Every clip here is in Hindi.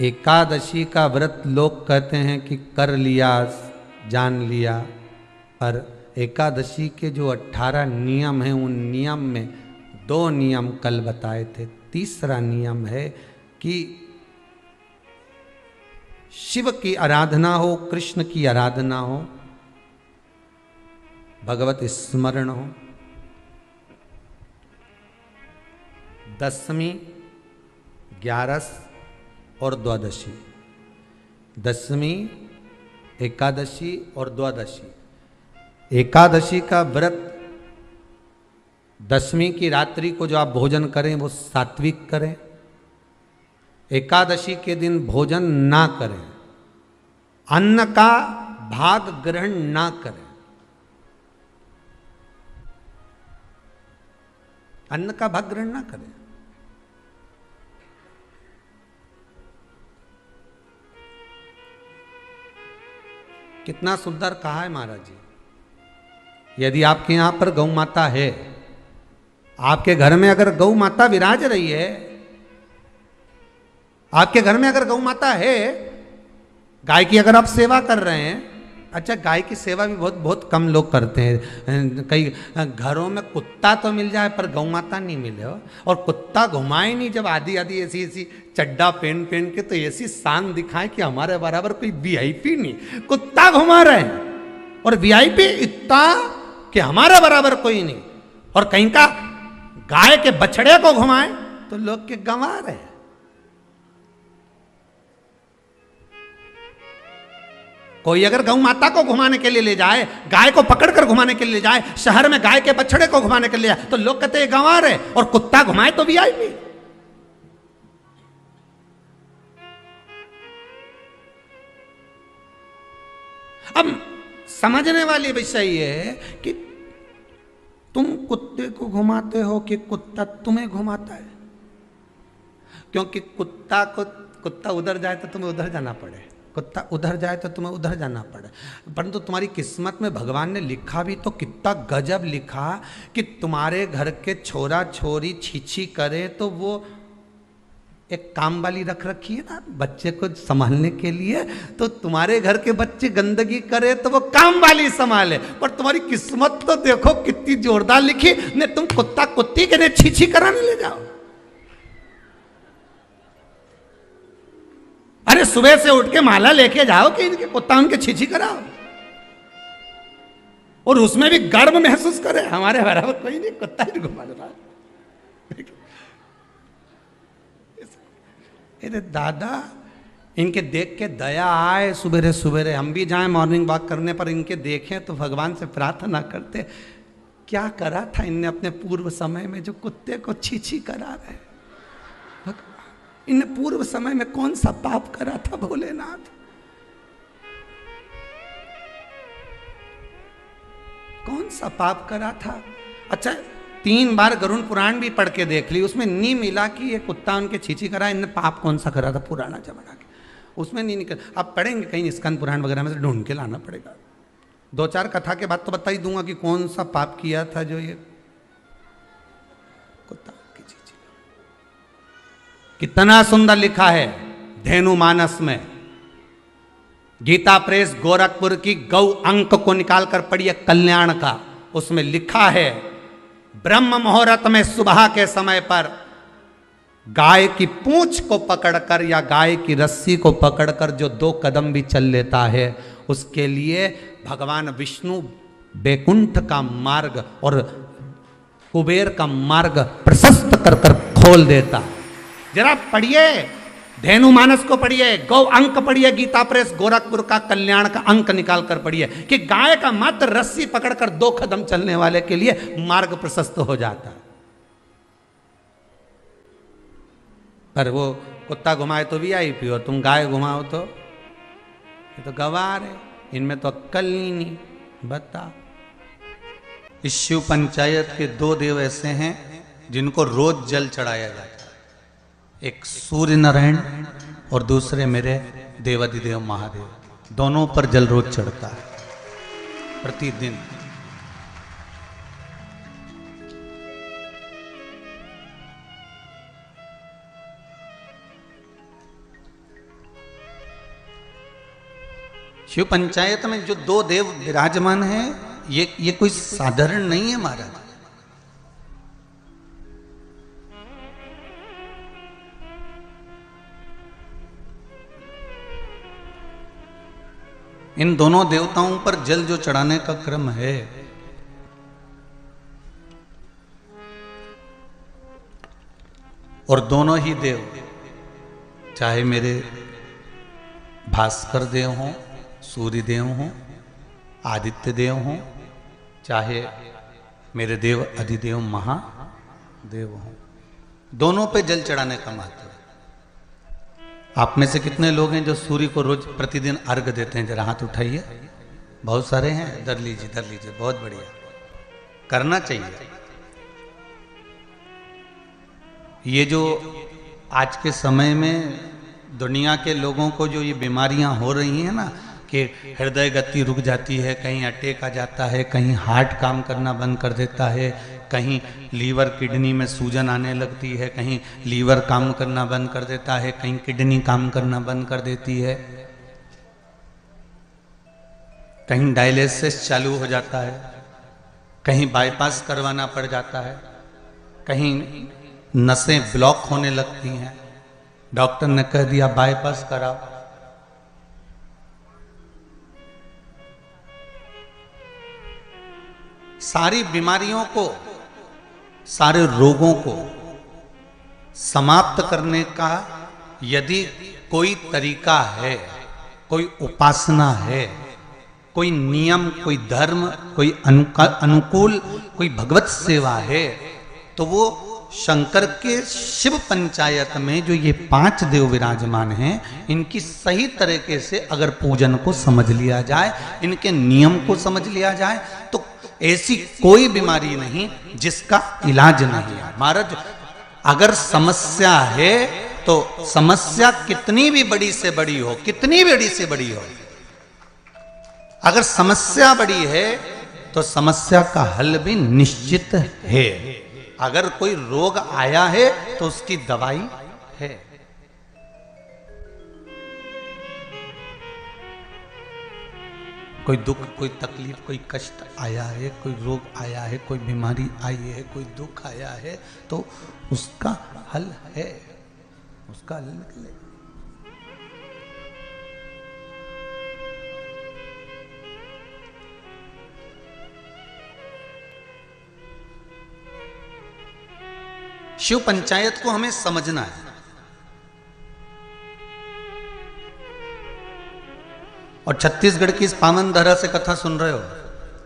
एकादशी का व्रत लोग कहते हैं कि कर लिया, जान लिया, पर एकादशी के जो 18 नियम हैं उन नियम में 2 नियम कल बताए थे। तीसरा नियम है कि शिव की आराधना हो, कृष्ण की आराधना हो, भगवत स्मरण हो। दशमी, ग्यारस और द्वादशी, दशमी, एकादशी और द्वादशी। एकादशी का व्रत, दशमी की रात्रि को जो आप भोजन करें वो सात्विक करें। एकादशी के दिन भोजन ना करें, अन्न का भाग ग्रहण ना करें, अन्न का भाग ग्रहण ना करें। कितना सुंदर कहा है महाराज जी। यदि आपके यहां पर गौ माता है, आपके घर में अगर गौ माता विराज रही है, आपके घर में अगर गौ माता है, गाय की अगर आप सेवा कर रहे हैं, अच्छा गाय की सेवा भी बहुत बहुत कम लोग करते हैं। कई घरों में कुत्ता तो मिल जाए पर गौ माता नहीं मिले हो, और कुत्ता घुमाए नहीं जब आधी आधी ऐसी ऐसी चड्डा पहन पहन के, तो ऐसी शान दिखाए कि हमारे बराबर कोई वीआईपी नहीं, कुत्ता घुमा रहे हैं और वीआईपी इतना कि हमारे बराबर कोई नहीं। और कहीं का गाय के बछड़े को घुमाए तो लोग के गंवा रहे हैं। कोई अगर गौ माता को घुमाने के लिए ले जाए, गाय को पकड़कर घुमाने के लिए ले जाए, शहर में गाय के बछड़े को घुमाने के लिए जाए, तो लोग कहते हैं गंवा रहे, और कुत्ता घुमाए तो वीआईपी। अब समझने वाली विषय ये है कि तुम कुत्ते को घुमाते हो कि कुत्ता तुम्हें घुमाता है। क्योंकि कुत्ता उधर जाए तो तुम्हें उधर जाना पड़े, कुत्ता उधर जाए तो तुम्हें उधर जाना पड़े। परंतु तुम्हारी किस्मत में भगवान ने लिखा भी तो कितना गजब लिखा कि तुम्हारे घर के छोरा छोरी छीछी करे तो वो एक काम वाली रख रखी है ना बच्चे को संभालने के लिए, तो तुम्हारे घर के बच्चे गंदगी करे तो वो काम वाली संभाले। पर तुम्हारी किस्मत तो देखो कितनी जोरदार लिखी, ने तुम कुत्ता कुत्ती के ने छीछी कराने ले जाओ। अरे सुबह से उठ के माला लेके जाओ कि इनके कुत्ता उनके छीछी कराओ, और उसमें भी गर्व महसूस करे हमारे बराबर कोई नहीं, कुत्ता ही घुमा रहा। अरे दादा, इनके देख के दया आए, सुबेरे सुबेरे हम भी जाएं मॉर्निंग वॉक करने पर इनके देखें तो भगवान से प्रार्थना करते, क्या करा था इनने अपने पूर्व समय में जो कुत्ते को छीछी करा रहे। इन पूर्व समय में कौन सा पाप करा था भोलेनाथ, कौन सा पाप करा था। अच्छा 3 बार गरुण पुराण भी पढ़ के देख ली, उसमें नहीं मिला कि ये कुत्ता उनके छीछी करा, इनने पाप कौन सा करा था पुराना जमाना के, उसमें नहीं निकल। अब पढ़ेंगे कहीं स्कंद पुराण वगैरह में से ढूंढ के लाना पड़ेगा। 2-4 कथा के बाद तो बता ही दूंगा कि कौन सा पाप किया था जो ये कुत्ता की छीछी। कितना सुंदर लिखा है धेनु मानस में। गीता प्रेस गोरखपुर की गौ अंक को निकालकर पढ़िए कल्याण का, उसमें लिखा है ब्रह्म मुहूर्त में सुबह के समय पर गाय की पूंछ को पकड़कर या गाय की रस्सी को पकड़कर जो 2 कदम भी चल लेता है, उसके लिए भगवान विष्णु बैकुंठ का मार्ग और कुबेर का मार्ग प्रशस्त कर कर खोल देता। जरा पढ़िए धेनु मानस को पढ़िए, गौ अंक पढ़िए, गीता प्रेस गोरखपुर का कल्याण का अंक निकाल कर पढ़िए कि गाय का मात्र रस्सी पकड़कर 2 कदम चलने वाले के लिए मार्ग प्रशस्त हो जाता है। पर वो कुत्ता घुमाए तो वीआईपी हो, तुम गाय घुमाओ तो ये तो गवार है, इनमें तो अक्कल ही नहीं। बता, इस शिव पंचायत के 2 देव ऐसे हैं जिनको रोज जल चढ़ाया जाता है, एक सूर्य नारायण और दूसरे मेरे देवाधिदेव महादेव, दोनों पर जल रोज चढ़ता है प्रतिदिन। शिव पंचायत में जो दो देव विराजमान हैं, ये कोई साधारण नहीं है महाराज। इन दोनों देवताओं पर जल जो चढ़ाने का क्रम है, और दोनों ही देव, चाहे मेरे भास्कर देव हों, सूर्य देव हों, आदित्य देव हों, चाहे मेरे देव अधिदेव महादेव हों, दोनों पे जल चढ़ाने का महत्व है। आप में से कितने लोग हैं जो सूर्य को रोज प्रतिदिन अर्घ देते हैं? जरा हाथ उठाइए। बहुत सारे हैं। धर लीजिए, धर लीजिए, बहुत बढ़िया, करना चाहिए। ये जो आज के समय में दुनिया के लोगों को जो ये बीमारियां हो रही हैं ना, कि हृदय गति रुक जाती है, कहीं अटैक आ जाता है, कहीं हार्ट काम करना बंद कर देता है, कहीं लीवर किडनी में सूजन आने लगती है, कहीं लीवर काम करना बंद कर देता है, कहीं किडनी काम करना बंद कर देती है, कहीं डायलिसिस चालू हो जाता है, कहीं बाईपास करवाना पड़ जाता है, कहीं नसें ब्लॉक होने लगती हैं, डॉक्टर ने कह दिया बाईपास कराओ। सारी बीमारियों को, सारे रोगों को समाप्त करने का यदि कोई तरीका है, कोई उपासना है, कोई नियम, कोई धर्म, कोई अनुकूल, कोई भगवत सेवा है, तो वो शंकर के शिव पंचायत में जो ये 5 देव विराजमान हैं, इनकी सही तरीके से अगर पूजन को समझ लिया जाए, इनके नियम को समझ लिया जाए, तो ऐसी कोई बीमारी नहीं जिसका इलाज नहीं है। महाराज, अगर समस्या है तो समस्या कितनी भी बड़ी से बड़ी हो, कितनी बड़ी से बड़ी हो, अगर समस्या बड़ी है तो समस्या का हल भी निश्चित है। अगर कोई रोग आया है तो उसकी दवाई है। कोई दुख, कोई तकलीफ, कोई कष्ट आया है, कोई रोग आया है, कोई बीमारी आई है, कोई दुख आया है, तो उसका हल है, उसका हल निकले। शिव पंचायत को हमें समझना है। और छत्तीसगढ़ की इस पावन धरा से कथा सुन रहे हो,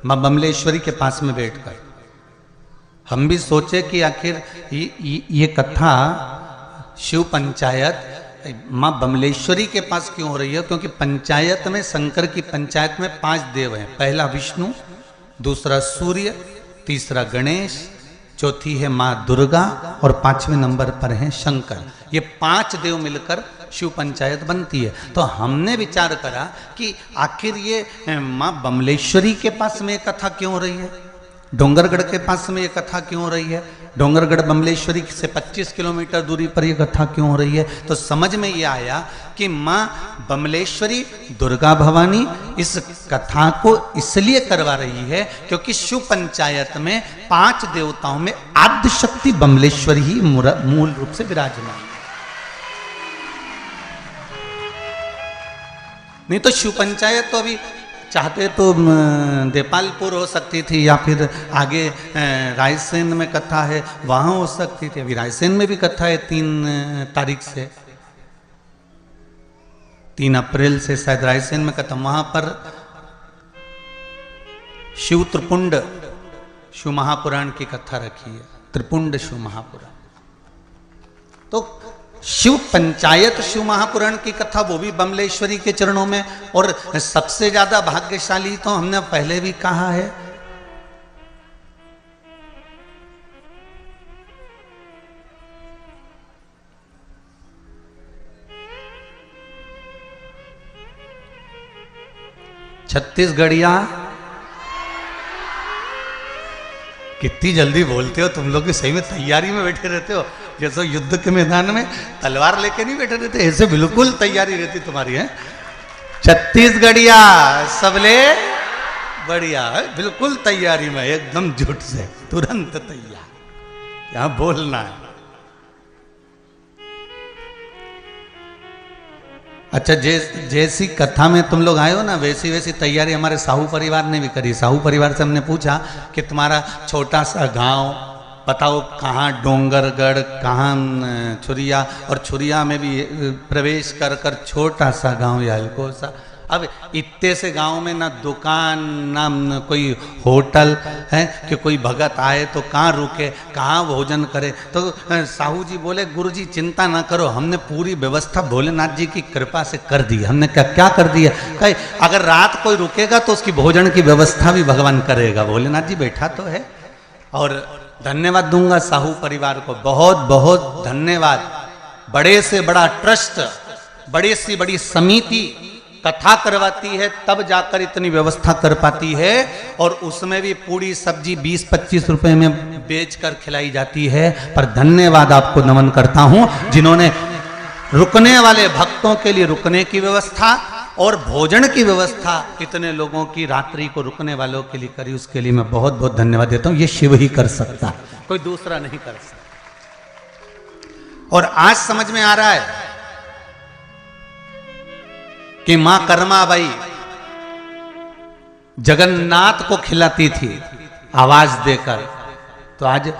मां बमलेश्वरी के पास में बैठकर हम भी सोचे कि आखिर ये कथा शिव पंचायत मां बमलेश्वरी के पास क्यों हो रही है? क्योंकि पंचायत में, शंकर की पंचायत में 5 देव हैं। पहला विष्णु, दूसरा सूर्य, तीसरा गणेश, चौथी है मां दुर्गा और 5वें नंबर पर है शंकर। ये 5 देव मिलकर शिव पंचायत बनती है। तो हमने विचार करा कि आखिर ये मां बमलेश्वरी के पास में कथा क्यों हो रही है, डोंगरगढ़ के पास में ये कथा क्यों हो रही है, डोंगरगढ़ बमलेश्वरी से 25 किलोमीटर दूरी पर ये कथा क्यों हो रही है? तो समझ में ये आया कि मां बमलेश्वरी दुर्गा भवानी इस कथा को इसलिए करवा रही है क्योंकि शिव पंचायत में 5 देवताओं में आद्य शक्ति बमलेश्वरी ही मूल रूप से विराजमान है। नहीं तो शिव पंचायत तो अभी चाहते तो देपालपुर हो सकती थी, या फिर आगे रायसेन में कथा है वहां हो सकती थी। अभी रायसेन में भी कथा है 3 तारीख से, 3 अप्रैल से शायद रायसेन में कथा। वहां पर शिव त्रिपुंड शिव महापुराण की कथा रखी है, त्रिपुंड शिव महापुराण। तो शिव पंचायत शिव महापुराण की कथा वो भी बमलेश्वरी के चरणों में। और सबसे ज्यादा भाग्यशाली तो हमने पहले भी कहा है, छत्तीसगढ़िया। कितनी जल्दी बोलते हो तुम लोग, सही में तैयारी में बैठे रहते हो, जैसे युद्ध के मैदान में तलवार लेके नहीं बैठे रहते, ऐसे बिल्कुल तैयारी रहती तुम्हारी है। छत्तीसगढ़िया सबले बढ़िया, बिल्कुल तैयारी में, एकदम झूठ से तुरंत तैयार, क्या बोलना है। अच्छा, जैसी कथा में तुम लोग आए हो ना, वैसी वैसी तैयारी हमारे साहू परिवार ने भी करी। साहू परिवार से हमने पूछा कि तुम्हारा छोटा सा गांव बताओ, कहाँ डोंगरगढ़, कहाँ छुरिया, और छुरिया में भी प्रवेश कर कर छोटा सा गांव यालको सा। अब इतने से गांव में ना दुकान ना कोई होटल है कि कोई भगत आए तो कहाँ रुके, कहाँ भोजन करे। तो साहू जी बोले, गुरुजी चिंता ना करो, हमने पूरी व्यवस्था भोलेनाथ जी की कृपा से कर दी। हमने क्या कर दिया? कहे अगर रात कोई रुकेगा तो उसकी भोजन की व्यवस्था भी भगवान करेगा। भोलेनाथ जी बैठा तो है। और धन्यवाद दूंगा साहू परिवार को, बहुत बहुत धन्यवाद। बड़े से बड़ा ट्रस्ट, बड़ी से बड़ी समिति कथा करवाती है, तब जाकर इतनी व्यवस्था कर पाती है। और उसमें भी पूरी सब्जी 20-25 रुपए में बेचकर खिलाई जाती है। पर धन्यवाद आपको नमन करता हूं, जिन्होंने रुकने वाले भक्तों के लिए रुकने की व्यवस्था और भोजन की व्यवस्था इतने लोगों की रात्रि को रुकने वालों के लिए करी। उसके लिए मैं बहुत बहुत धन्यवाद देता हूं। ये शिव ही कर सकता है, कोई दूसरा नहीं कर सकता। और आज समझ में आ रहा है कि मां कर्माबाई जगन्नाथ को खिलाती थी आवाज देकर। तो आज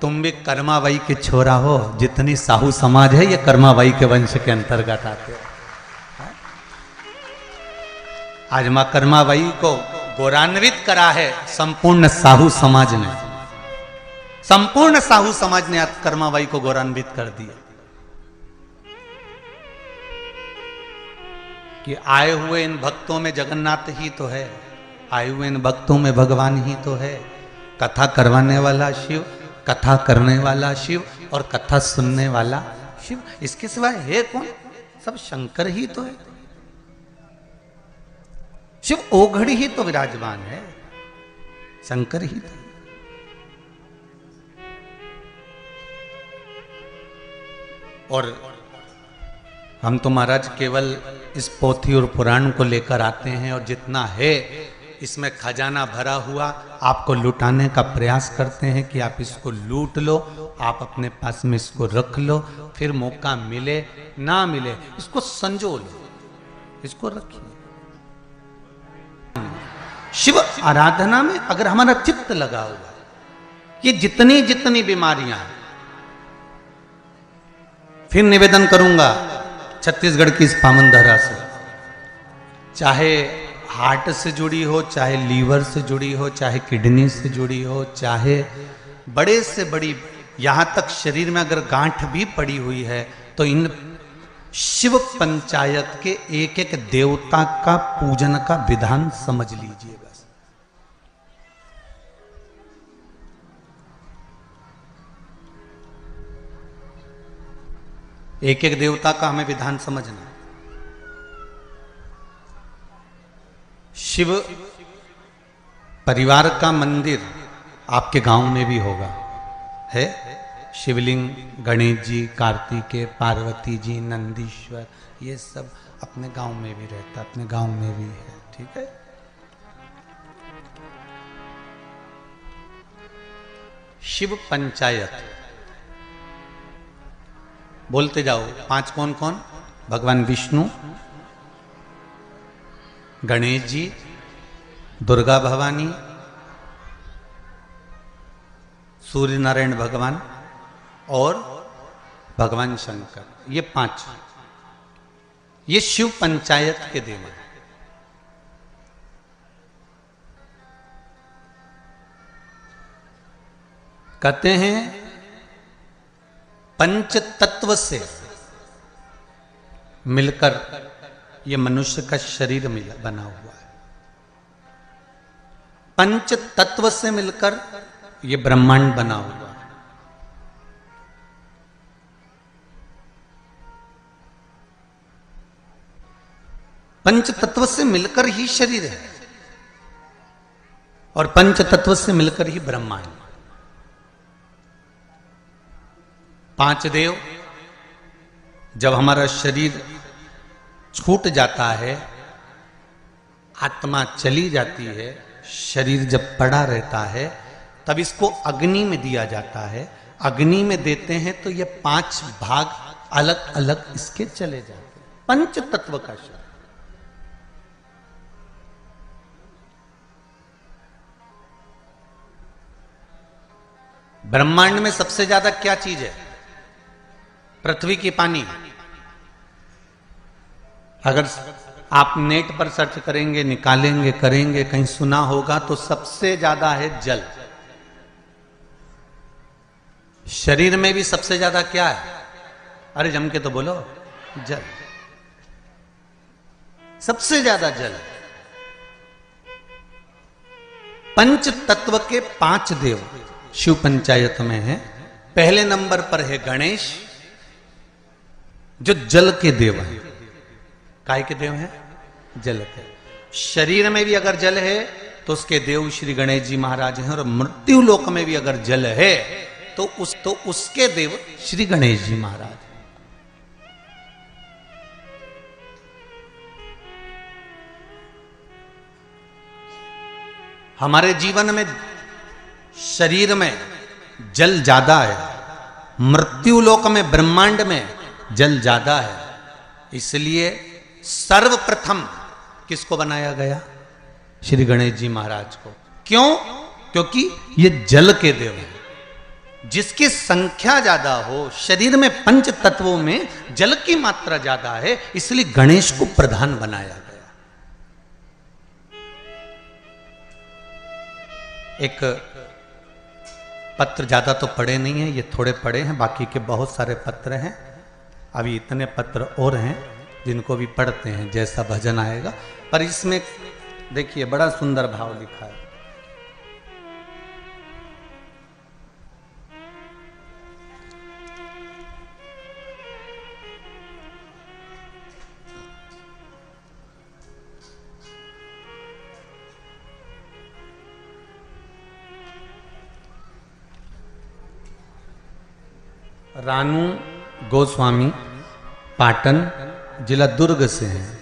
तुम भी कर्माबाई के छोरा हो। जितनी साहू समाज है ये कर्माबाई के वंश के अंतर्गत आते हैं। आज मां कर्माबाई को गौरवान्वित करा है संपूर्ण साहू समाज ने। संपूर्ण साहू समाज ने आज कर्माबाई को गौरवान्वित कर दिया कि आए हुए इन भक्तों में जगन्नाथ ही तो है, आए हुए इन भक्तों में भगवान ही तो है। कथा करवाने वाला शिव, कथा करने वाला शिव और कथा सुनने वाला शिव, इसके सिवाय है कौन? सब शंकर ही तो है। शिव ओघड़ी ही तो विराजमान है, शंकर ही तो। और हम तो महाराज केवल इस पोथी और पुराण को लेकर आते हैं, और जितना है इसमें खजाना भरा हुआ आपको लुटाने का प्रयास करते हैं कि आप इसको लूट लो, आप अपने पास में इसको रख लो, फिर मौका मिले ना मिले इसको संजो लो, इसको रखिए। शिव आराधना में अगर हमारा चित्त लगा हुआ, ये जितनी जितनी बीमारियां हैं, फिर निवेदन करूंगा छत्तीसगढ़ की इस पावन धरा से, चाहे हार्ट से जुड़ी हो, चाहे लीवर से जुड़ी हो, चाहे किडनी से जुड़ी हो, चाहे बड़े से बड़ी, यहां तक शरीर में अगर गांठ भी पड़ी हुई है, तो इन शिव पंचायत के एक एक देवता का पूजन का विधान समझ लीजिए बस। एक एक देवता का हमें विधान समझना है। शिव परिवार का मंदिर आपके गांव में भी होगा, है शिवलिंग, गणेश जी, कार्तिकेय, पार्वती जी, नंदीश्वर, ये सब अपने गांव में भी रहता, अपने गांव में भी है, ठीक है। शिव पंचायत बोलते जाओ। 5 कौन कौन? भगवान विष्णु, गणेश जी, दुर्गा भवानी, सूर्य नारायण भगवान और भगवान शंकर, ये 5, ये शिव पंचायत के देव हैं। कहते हैं पंच तत्व से मिलकर ये मनुष्य का शरीर बना हुआ है। पंच तत्व से मिलकर ये ब्रह्मांड बना हुआ है। पंच तत्व से मिलकर ही शरीर है और पंच तत्व से मिलकर ही ब्रह्मांड। 5 देव, जब हमारा शरीर छूट जाता है आत्मा चली जाती है, शरीर जब पड़ा रहता है तब इसको अग्नि में दिया जाता है। अग्नि में देते हैं तो ये 5 भाग अलग अलग इसके चले जाते हैं। पंच तत्व का शरीर। ब्रह्मांड में सबसे ज्यादा क्या चीज है? पृथ्वी की पानी। अगर आप नेट पर सर्च करेंगे, निकालेंगे, करेंगे, कहीं सुना होगा तो सबसे ज्यादा है जल। शरीर में भी सबसे ज्यादा क्या है? अरे जम के तो बोलो, जल। सबसे ज्यादा जल। पंच तत्व के 5 देव शिव पंचायत में है। पहले नंबर पर है गणेश, जो जल के देव हैं। काय के देव हैं? जल के। शरीर में भी अगर जल है तो उसके देव श्री गणेश जी महाराज हैं, और मृत्यु लोक में भी अगर जल है तो उसके देव श्री गणेश जी महाराज। हमारे जीवन में शरीर में जल ज्यादा है, मृत्यु लोक में ब्रह्मांड में जल ज्यादा है। इसलिए सर्वप्रथम किसको बनाया गया? श्री गणेश जी महाराज को। क्यों? क्योंकि ये जल के देव हैं। जिसकी संख्या ज्यादा हो, शरीर में पंच तत्वों में जल की मात्रा ज्यादा है, इसलिए गणेश को प्रधान बनाया गया। एक पत्र ज्यादा तो पढ़े नहीं है, ये थोड़े पढ़े हैं, बाकी के बहुत सारे पत्र हैं। अभी इतने पत्र और हैं जिनको भी पढ़ते हैं, जैसा भजन आएगा। पर इसमें देखिए बड़ा सुंदर भाव लिखा है। रानू गोस्वामी पाटन जिला दुर्ग से हैं।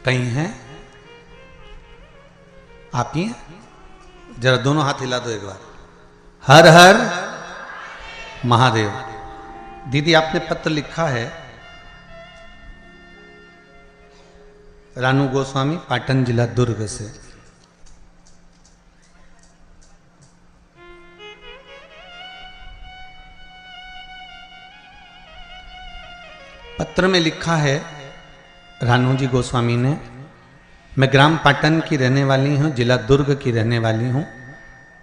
कहीं हैं? आप ही हैं? जरा दोनों हाथ हिला दो एक बार। हर हर महादेव। दीदी आपने पत्र लिखा है, रानू गोस्वामी पाटन जिला दुर्ग से। पत्र में लिखा है रानू जी गोस्वामी ने, मैं ग्राम पाटन की रहने वाली हूँ, जिला दुर्ग की रहने वाली हूँ।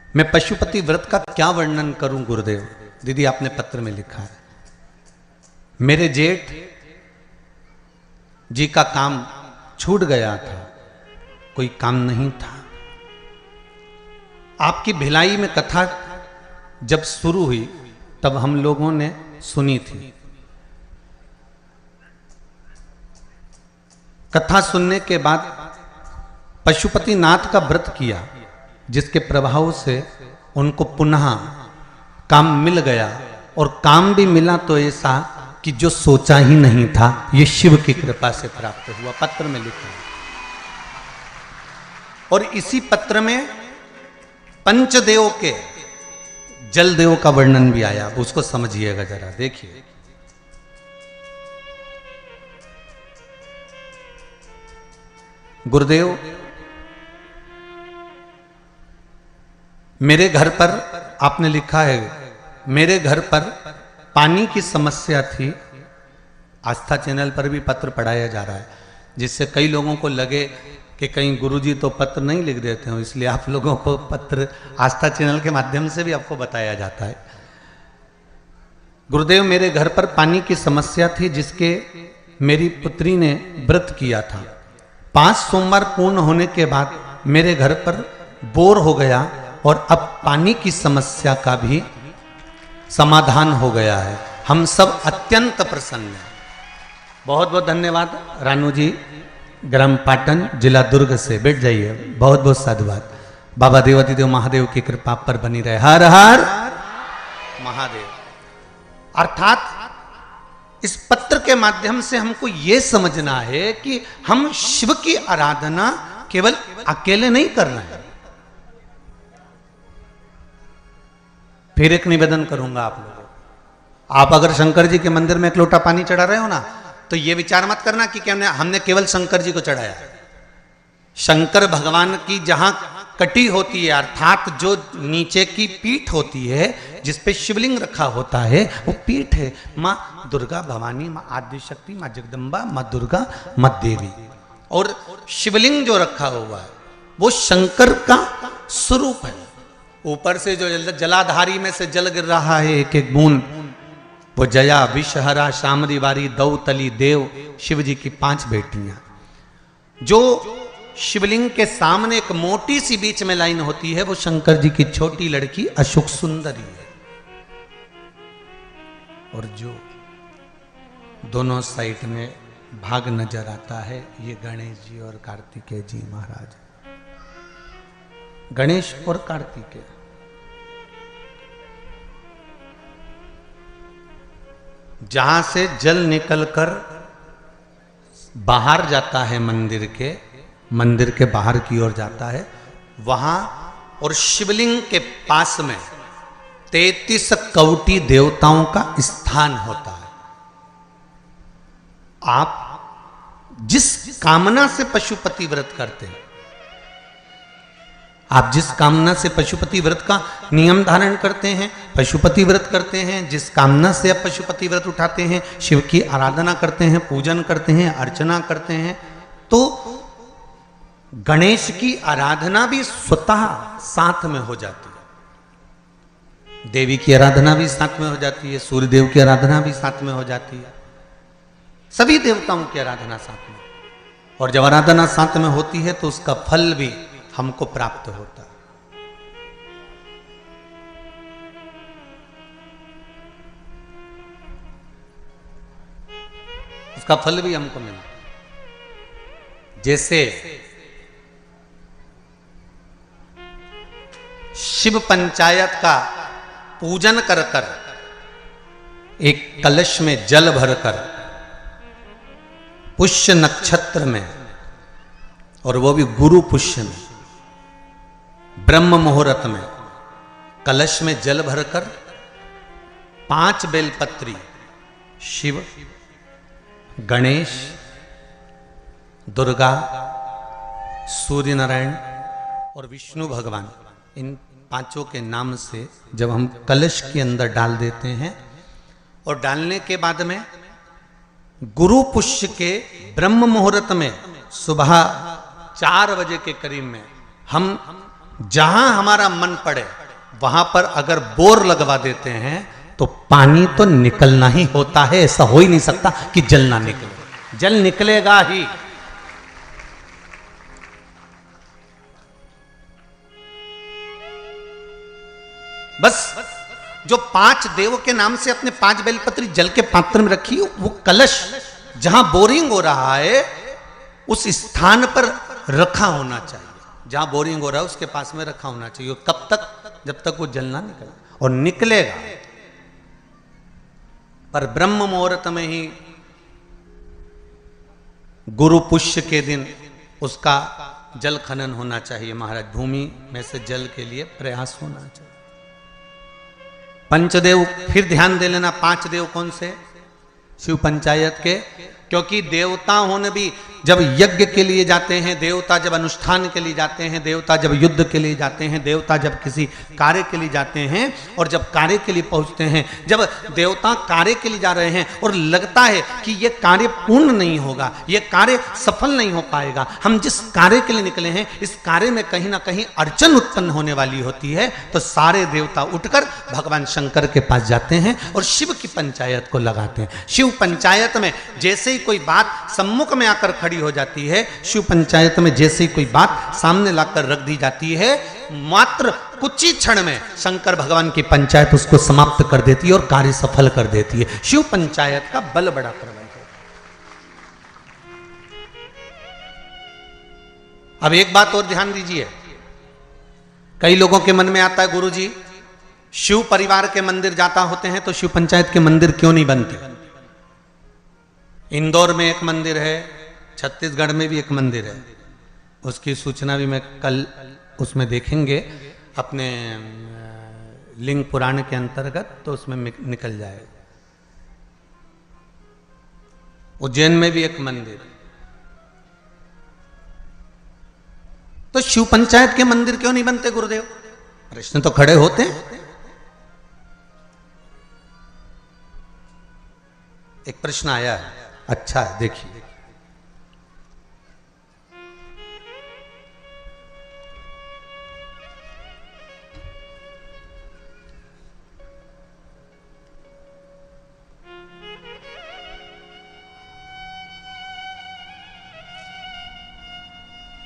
मैं पशुपति व्रत का क्या वर्णन करूं गुरुदेव। दीदी आपने पत्र में लिखा है, मेरे जेठ जी का काम छूट गया था, कोई काम नहीं था। आपकी भिलाई में कथा जब शुरू हुई तब हम लोगों ने सुनी थी। कथा सुनने के बाद पशुपति नाथ का व्रत किया, जिसके प्रभाव से उनको पुनः काम मिल गया, और काम भी मिला तो ऐसा कि जो सोचा ही नहीं था, ये शिव की कृपा से प्राप्त हुआ। पत्र में लिखा। और इसी पत्र में पंचदेव के जलदेव का वर्णन भी आया, उसको समझिएगा जरा, देखिए। गुरुदेव, मेरे घर पर आपने लिखा है, मेरे घर पर पानी की समस्या थी। आस्था चैनल पर भी पत्र पढ़ाया जा रहा है, जिससे कई लोगों को लगे कि कहीं गुरुजी तो पत्र नहीं लिख देते हो, इसलिए आप लोगों को पत्र आस्था चैनल के माध्यम से भी आपको बताया जाता है। गुरुदेव, मेरे घर पर पानी की समस्या थी, जिसके मेरी पुत्री ने व्रत किया था। 5 सोमवार पूर्ण होने के बाद मेरे घर पर बोर हो गया, और अब पानी की समस्या का भी समाधान हो गया है। हम सब अत्यंत प्रसन्न हैं। बहुत बहुत धन्यवाद रानू जी, ग्राम पाटन जिला दुर्ग से। बैठ जाइए। बहुत बहुत साधुवाद। बाबा देवादिदेव महादेव की कृपा पर बनी रहे। हर हर महादेव। अर्थात इस पत्र के माध्यम से हमको यह समझना है कि हम शिव की आराधना केवल अकेले नहीं करना है। फिर एक निवेदन करूंगा आप लोगों को, आप अगर शंकर जी के मंदिर में एक लोटा पानी चढ़ा रहे हो ना, तो यह विचार मत करना कि क्या हमने केवल शंकर जी को चढ़ाया। शंकर भगवान की जहां कटी होती है, अर्थात जो नीचे की पीठ होती है जिस पे शिवलिंग रखा होता है, वो पीठ है माँ दुर्गा भवानी, माँ आदिशक्ति, माँ जगदम्बा, माँ दुर्गा, माँ देवी। और शिवलिंग जो रखा हुआ है वो शंकर का स्वरूप है। ऊपर से जो जलाधारी में से जल गिर रहा है एक एक बूंद, वो जया, विषहरा, शामरी वारी, दौतली, देव, शिव जी की 5 बेटियां। जो शिवलिंग के सामने एक मोटी सी बीच में लाइन होती है, वो शंकर जी की छोटी लड़की अशोक सुंदरी है। और जो दोनों साइड में भाग नजर आता है, ये गणेश जी और कार्तिकेय जी महाराज। गणेश और कार्तिकेय जहां से जल निकलकर बाहर जाता है मंदिर के बाहर की ओर जाता है, वहां और शिवलिंग के पास में 33 कवटी देवताओं का स्थान होता है। आप जिस कामना से पशुपति व्रत करते हैं, आप जिस कामना से पशुपति व्रत का नियम धारण करते हैं, पशुपति व्रत करते हैं, जिस कामना से आप पशुपति व्रत उठाते हैं, शिव की आराधना करते हैं, पूजन करते हैं, अर्चना करते हैं, तो गणेश की आराधना भी स्वतः साथ में हो जाती है। देवी की आराधना भी साथ में हो जाती है, सूर्य देव की आराधना भी साथ में हो जाती है, सभी देवताओं की आराधना साथ में। और जब आराधना साथ में होती है तो उसका फल भी हमको प्राप्त होता है। उसका फल भी हमको मिलता है। जैसे शिव पंचायत का पूजन कर कर एक कलश में जल भरकर पुष्य नक्षत्र में, और वो भी गुरु पुष्य में, ब्रह्म मुहूर्त में कलश में जल भरकर 5 बेलपत्री शिव, गणेश, दुर्गा, सूर्य नारायण और विष्णु भगवान, इन 5 के नाम से जब हम कलश के अंदर डाल देते हैं, और डालने के बाद में गुरु पुष्य के ब्रह्म मुहूर्त में सुबह 4 बजे के करीब में हम जहां हमारा मन पड़े वहां पर अगर बोर लगवा देते हैं तो पानी तो निकलना ही होता है। ऐसा हो ही नहीं सकता कि जल ना निकले, जल निकलेगा ही। बस जो 5 देव के नाम से अपने 5 बेलपत्री जल के पात्र में रखी, वो कलश जहां बोरिंग हो रहा है उस स्थान पर रखा होना चाहिए। जहां बोरिंग हो रहा है उसके पास में रखा होना चाहिए। कब तक? जब तक वो जल ना निकले, और निकलेगा पर ब्रह्म मुहूर्त में ही, गुरु पुष्य के दिन उसका जल खनन होना चाहिए महाराज। भूमि में से जल के लिए प्रयास होना चाहिए। पंचदेव फिर ध्यान दे लेना। 5 देव कौन से? शिव पंचायत के, क्योंकि देवता होने भी जब यज्ञ के लिए जाते हैं, देवता जब अनुष्ठान के लिए जाते हैं, देवता जब युद्ध के लिए जाते हैं, देवता जब किसी कार्य के लिए जाते हैं, और जब कार्य के लिए पहुंचते हैं, जब देवता कार्य के लिए जा रहे हैं और लगता है कि यह कार्य पूर्ण नहीं होगा, यह कार्य सफल नहीं हो पाएगा, हम जिस कार्य के लिए निकले हैं इस कार्य में कहीं ना कहीं अड़चन उत्पन्न होने वाली होती है, तो सारे देवता उठकर भगवान शंकर के पास जाते हैं और शिव की पंचायत को लगाते हैं। शिव पंचायत में जैसे ही कोई बात सम्मुख में आकर खड़ी हो जाती है, शिव पंचायत में जैसे ही कोई बात सामने लाकर रख दी जाती है, मात्र कुछ ही क्षण में शंकर भगवान की पंचायत उसको समाप्त कर देती है और कार्य सफल कर देती है। शिव पंचायत का बल बड़ा प्रबल है। अब एक बात और ध्यान दीजिए, कई लोगों के मन में आता है, गुरुजी शिव परिवार के मंदिर जाता होते हैं तो शिव पंचायत के मंदिर क्यों नहीं बनते? इंदौर में एक मंदिर है, छत्तीसगढ़ में भी एक मंदिर है। उसकी सूचना भी मैं कल उसमें देखेंगे अपने लिंग पुराण के अंतर्गत, तो उसमें निकल जाएगा। उज्जैन में भी एक मंदिर। तो शिव पंचायत के मंदिर क्यों नहीं बनते गुरुदेव? प्रश्न तो खड़े होते हैं। एक प्रश्न आया है, अच्छा है, देखिए।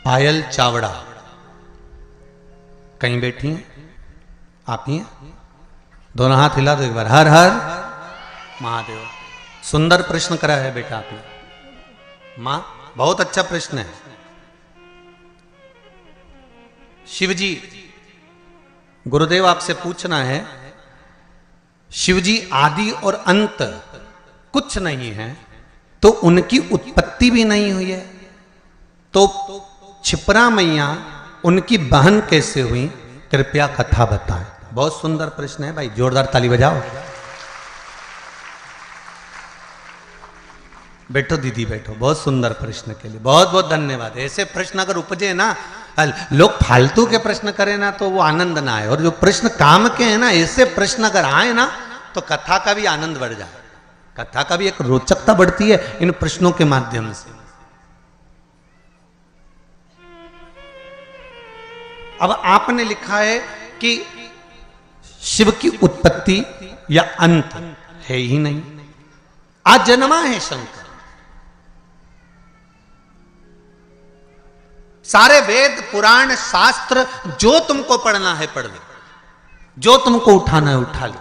पायल चावड़ा कहीं बैठी हैं? आप ही हैं? दोनों हाथ हिला दो एक बार। हर हर महादेव। सुंदर प्रश्न करा है बेटा आपने। मां, बहुत अच्छा प्रश्न है। शिवजी, गुरुदेव आपसे पूछना है, शिवजी आदि और अंत कुछ नहीं है, तो उनकी उत्पत्ति भी नहीं हुई है, तो छिपरा मैया उनकी बहन कैसे हुई? कृपया कथा बताएं। बहुत सुंदर प्रश्न है भाई, जोरदार ताली बजाओ। बैठो दीदी बैठो, बहुत सुंदर प्रश्न के लिए बहुत बहुत धन्यवाद। ऐसे प्रश्न अगर उपजे ना, लोग फालतू के प्रश्न करें ना तो वो आनंद ना आए, और जो प्रश्न काम के हैं ना, ऐसे प्रश्न अगर आए ना तो कथा का भी आनंद बढ़ जाए, कथा का भी एक रोचकता बढ़ती है इन प्रश्नों के माध्यम से। अब आपने लिखा है कि शिव की उत्पत्ति या अंत है ही नहीं, अजन्मा है शंकर। सारे वेद पुराण शास्त्र जो तुमको पढ़ना है पढ़ लो, जो तुमको उठाना है उठा लो,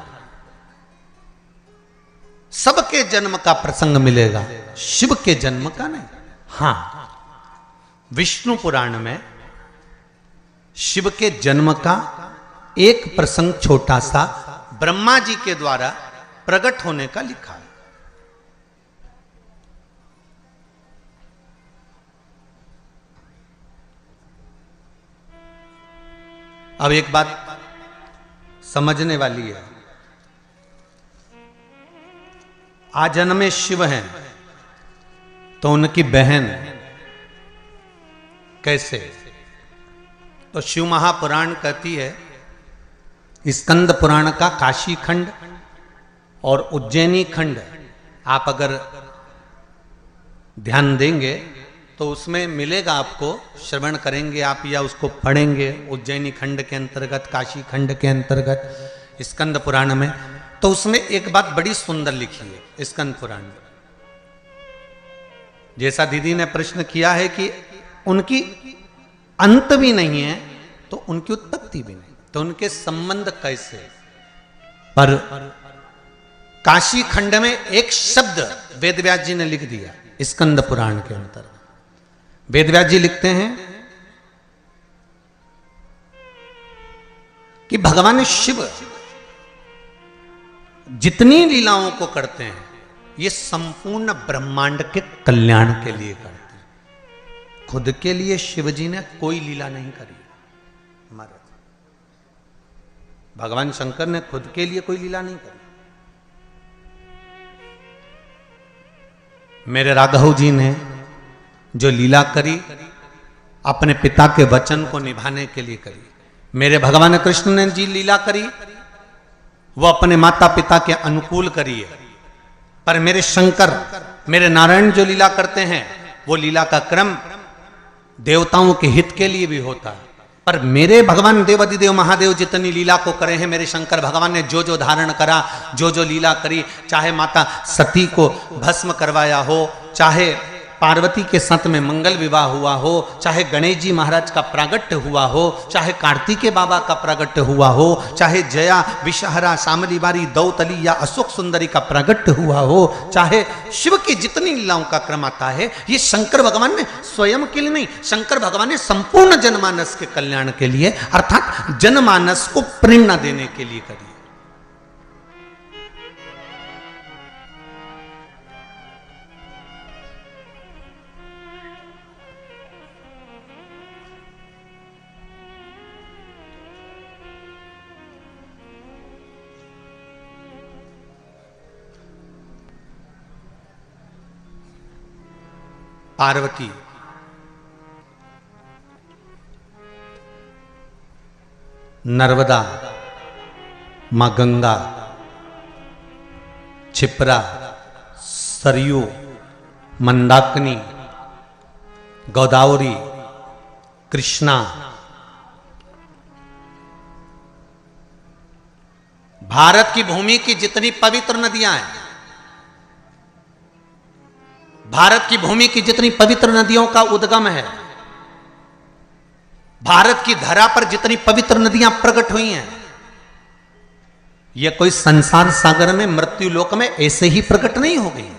सबके जन्म का प्रसंग मिलेगा, शिव के जन्म का नहीं। हां, विष्णु पुराण में शिव के जन्म का एक प्रसंग छोटा सा ब्रह्मा जी के द्वारा प्रकट होने का लिखा है। अब एक बात समझने वाली है, आजन्मे शिव हैं तो उनकी बहन कैसे? तो शिव महापुराण कहती है, स्कंद पुराण का काशी खंड और उज्जैनी खंड आप अगर ध्यान देंगे तो उसमें मिलेगा आपको, श्रवण करेंगे आप या उसको पढ़ेंगे उज्जैनी खंड के अंतर्गत, काशी खंड के अंतर्गत, स्कंद पुराण में, तो उसमें एक बात बड़ी सुंदर लिखी है स्कंद पुराण में। जैसा दीदी ने प्रश्न किया है कि उनकी अंत भी नहीं है तो उनकी उत्पत्ति भी नहीं, तो उनके संबंध कैसे? पर काशी खंड में एक शब्द वेदव्यास जी ने लिख दिया स्कंद पुराण के अंतर। वेदव्यास जी लिखते हैं कि भगवान शिव जितनी लीलाओं को करते हैं ये संपूर्ण ब्रह्मांड के कल्याण के लिए करते हैं। खुद के लिए शिवजी ने कोई लीला नहीं करी। हमारे भगवान शंकर ने खुद के लिए कोई लीला नहीं करी। मेरे राघव जी ने जो लीला करी अपने पिता के वचन को निभाने के लिए करी। मेरे भगवान कृष्ण ने जी लीला करी वो अपने माता पिता के अनुकूल करी है। पर मेरे शंकर, मेरे नारायण जो लीला करते हैं वो लीला का क्रम देवताओं के हित के लिए भी होता है। पर मेरे भगवान देवादिदेव महादेव जितनी लीला को करे हैं, मेरे शंकर भगवान ने जो जो धारण करा, जो जो लीला करी, चाहे माता सती को भस्म करवाया हो, चाहे पार्वती के साथ में मंगल विवाह हुआ हो, चाहे गणेश जी महाराज का प्रागट्य हुआ हो, चाहे कार्तिकेय बाबा का प्रागट्य हुआ हो, चाहे जया विषहरा शामली बारी दौतली या अशोक सुंदरी का प्रागट्य हुआ हो, चाहे शिव की जितनी लीलाओं का क्रम आता है, ये शंकर भगवान ने स्वयं के लिए नहीं, शंकर भगवान ने संपूर्ण जनमानस के कल्याण के लिए अर्थात जनमानस को प्रेरणा देने के लिए करी। पार्वती, नर्मदा, मां गंगा, क्षिप्रा, सरयू, मंदाकिनी, गोदावरी, कृष्णा। भारत की भूमि की जितनी पवित्र नदियां हैं, भारत की भूमि की जितनी पवित्र नदियों का उद्गम है, भारत की धरा पर जितनी पवित्र नदियां प्रकट हुई हैं, यह कोई संसार सागर में मृत्यु लोक में ऐसे ही प्रकट नहीं हो गई।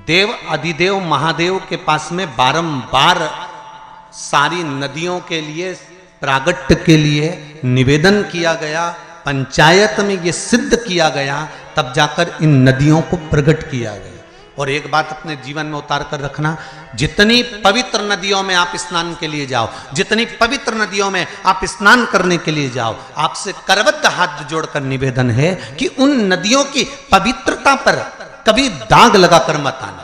देव अधिदेव महादेव के पास में बारंबार सारी नदियों के लिए प्रागट्य के लिए निवेदन किया गया, पंचायत में यह सिद्ध किया गया, तब जाकर इन नदियों को प्रकट किया गया। और एक बात अपने जीवन में उतार कर रखना, जितनी पवित्र नदियों में आप स्नान के लिए जाओ, जितनी पवित्र नदियों में आप स्नान करने के लिए जाओ, आपसे करबद्ध हाथ जोड़कर निवेदन है कि उन नदियों की पवित्रता पर कभी दाग लगाकर मत आना।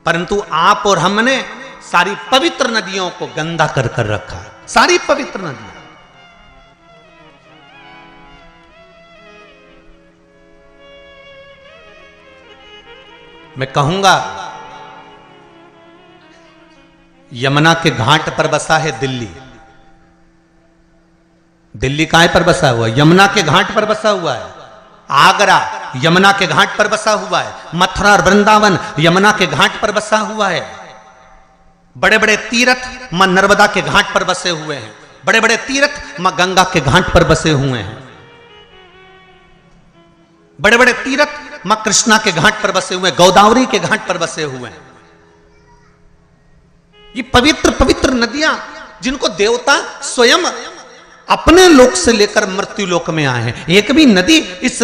परंतु आप और हमने सारी पवित्र नदियों को गंदा कर कर रखा, सारी पवित्र नदियां। मैं कहूंगा यमुना के घाट पर बसा है दिल्ली। दिल्ली कहां पर बसा हुआ है? यमुना के घाट पर बसा हुआ है। आगरा यमुना के घाट पर बसा हुआ है। मथुरा और वृंदावन यमुना के घाट पर बसा हुआ है। बड़े बड़े तीर्थ मां नर्मदा के घाट पर बसे हुए हैं। बड़े बड़े तीर्थ मां गंगा के घाट पर बसे हुए हैं। बड़े बड़े तीर्थ मां कृष्णा के घाट पर बसे हुए हैं, गोदावरी के घाट पर बसे हुए हैं। ये पवित्र पवित्र नदियां जिनको देवता स्वयं अपने लोक से लेकर मृत्यु लोक में आए हैं। एक भी नदी इस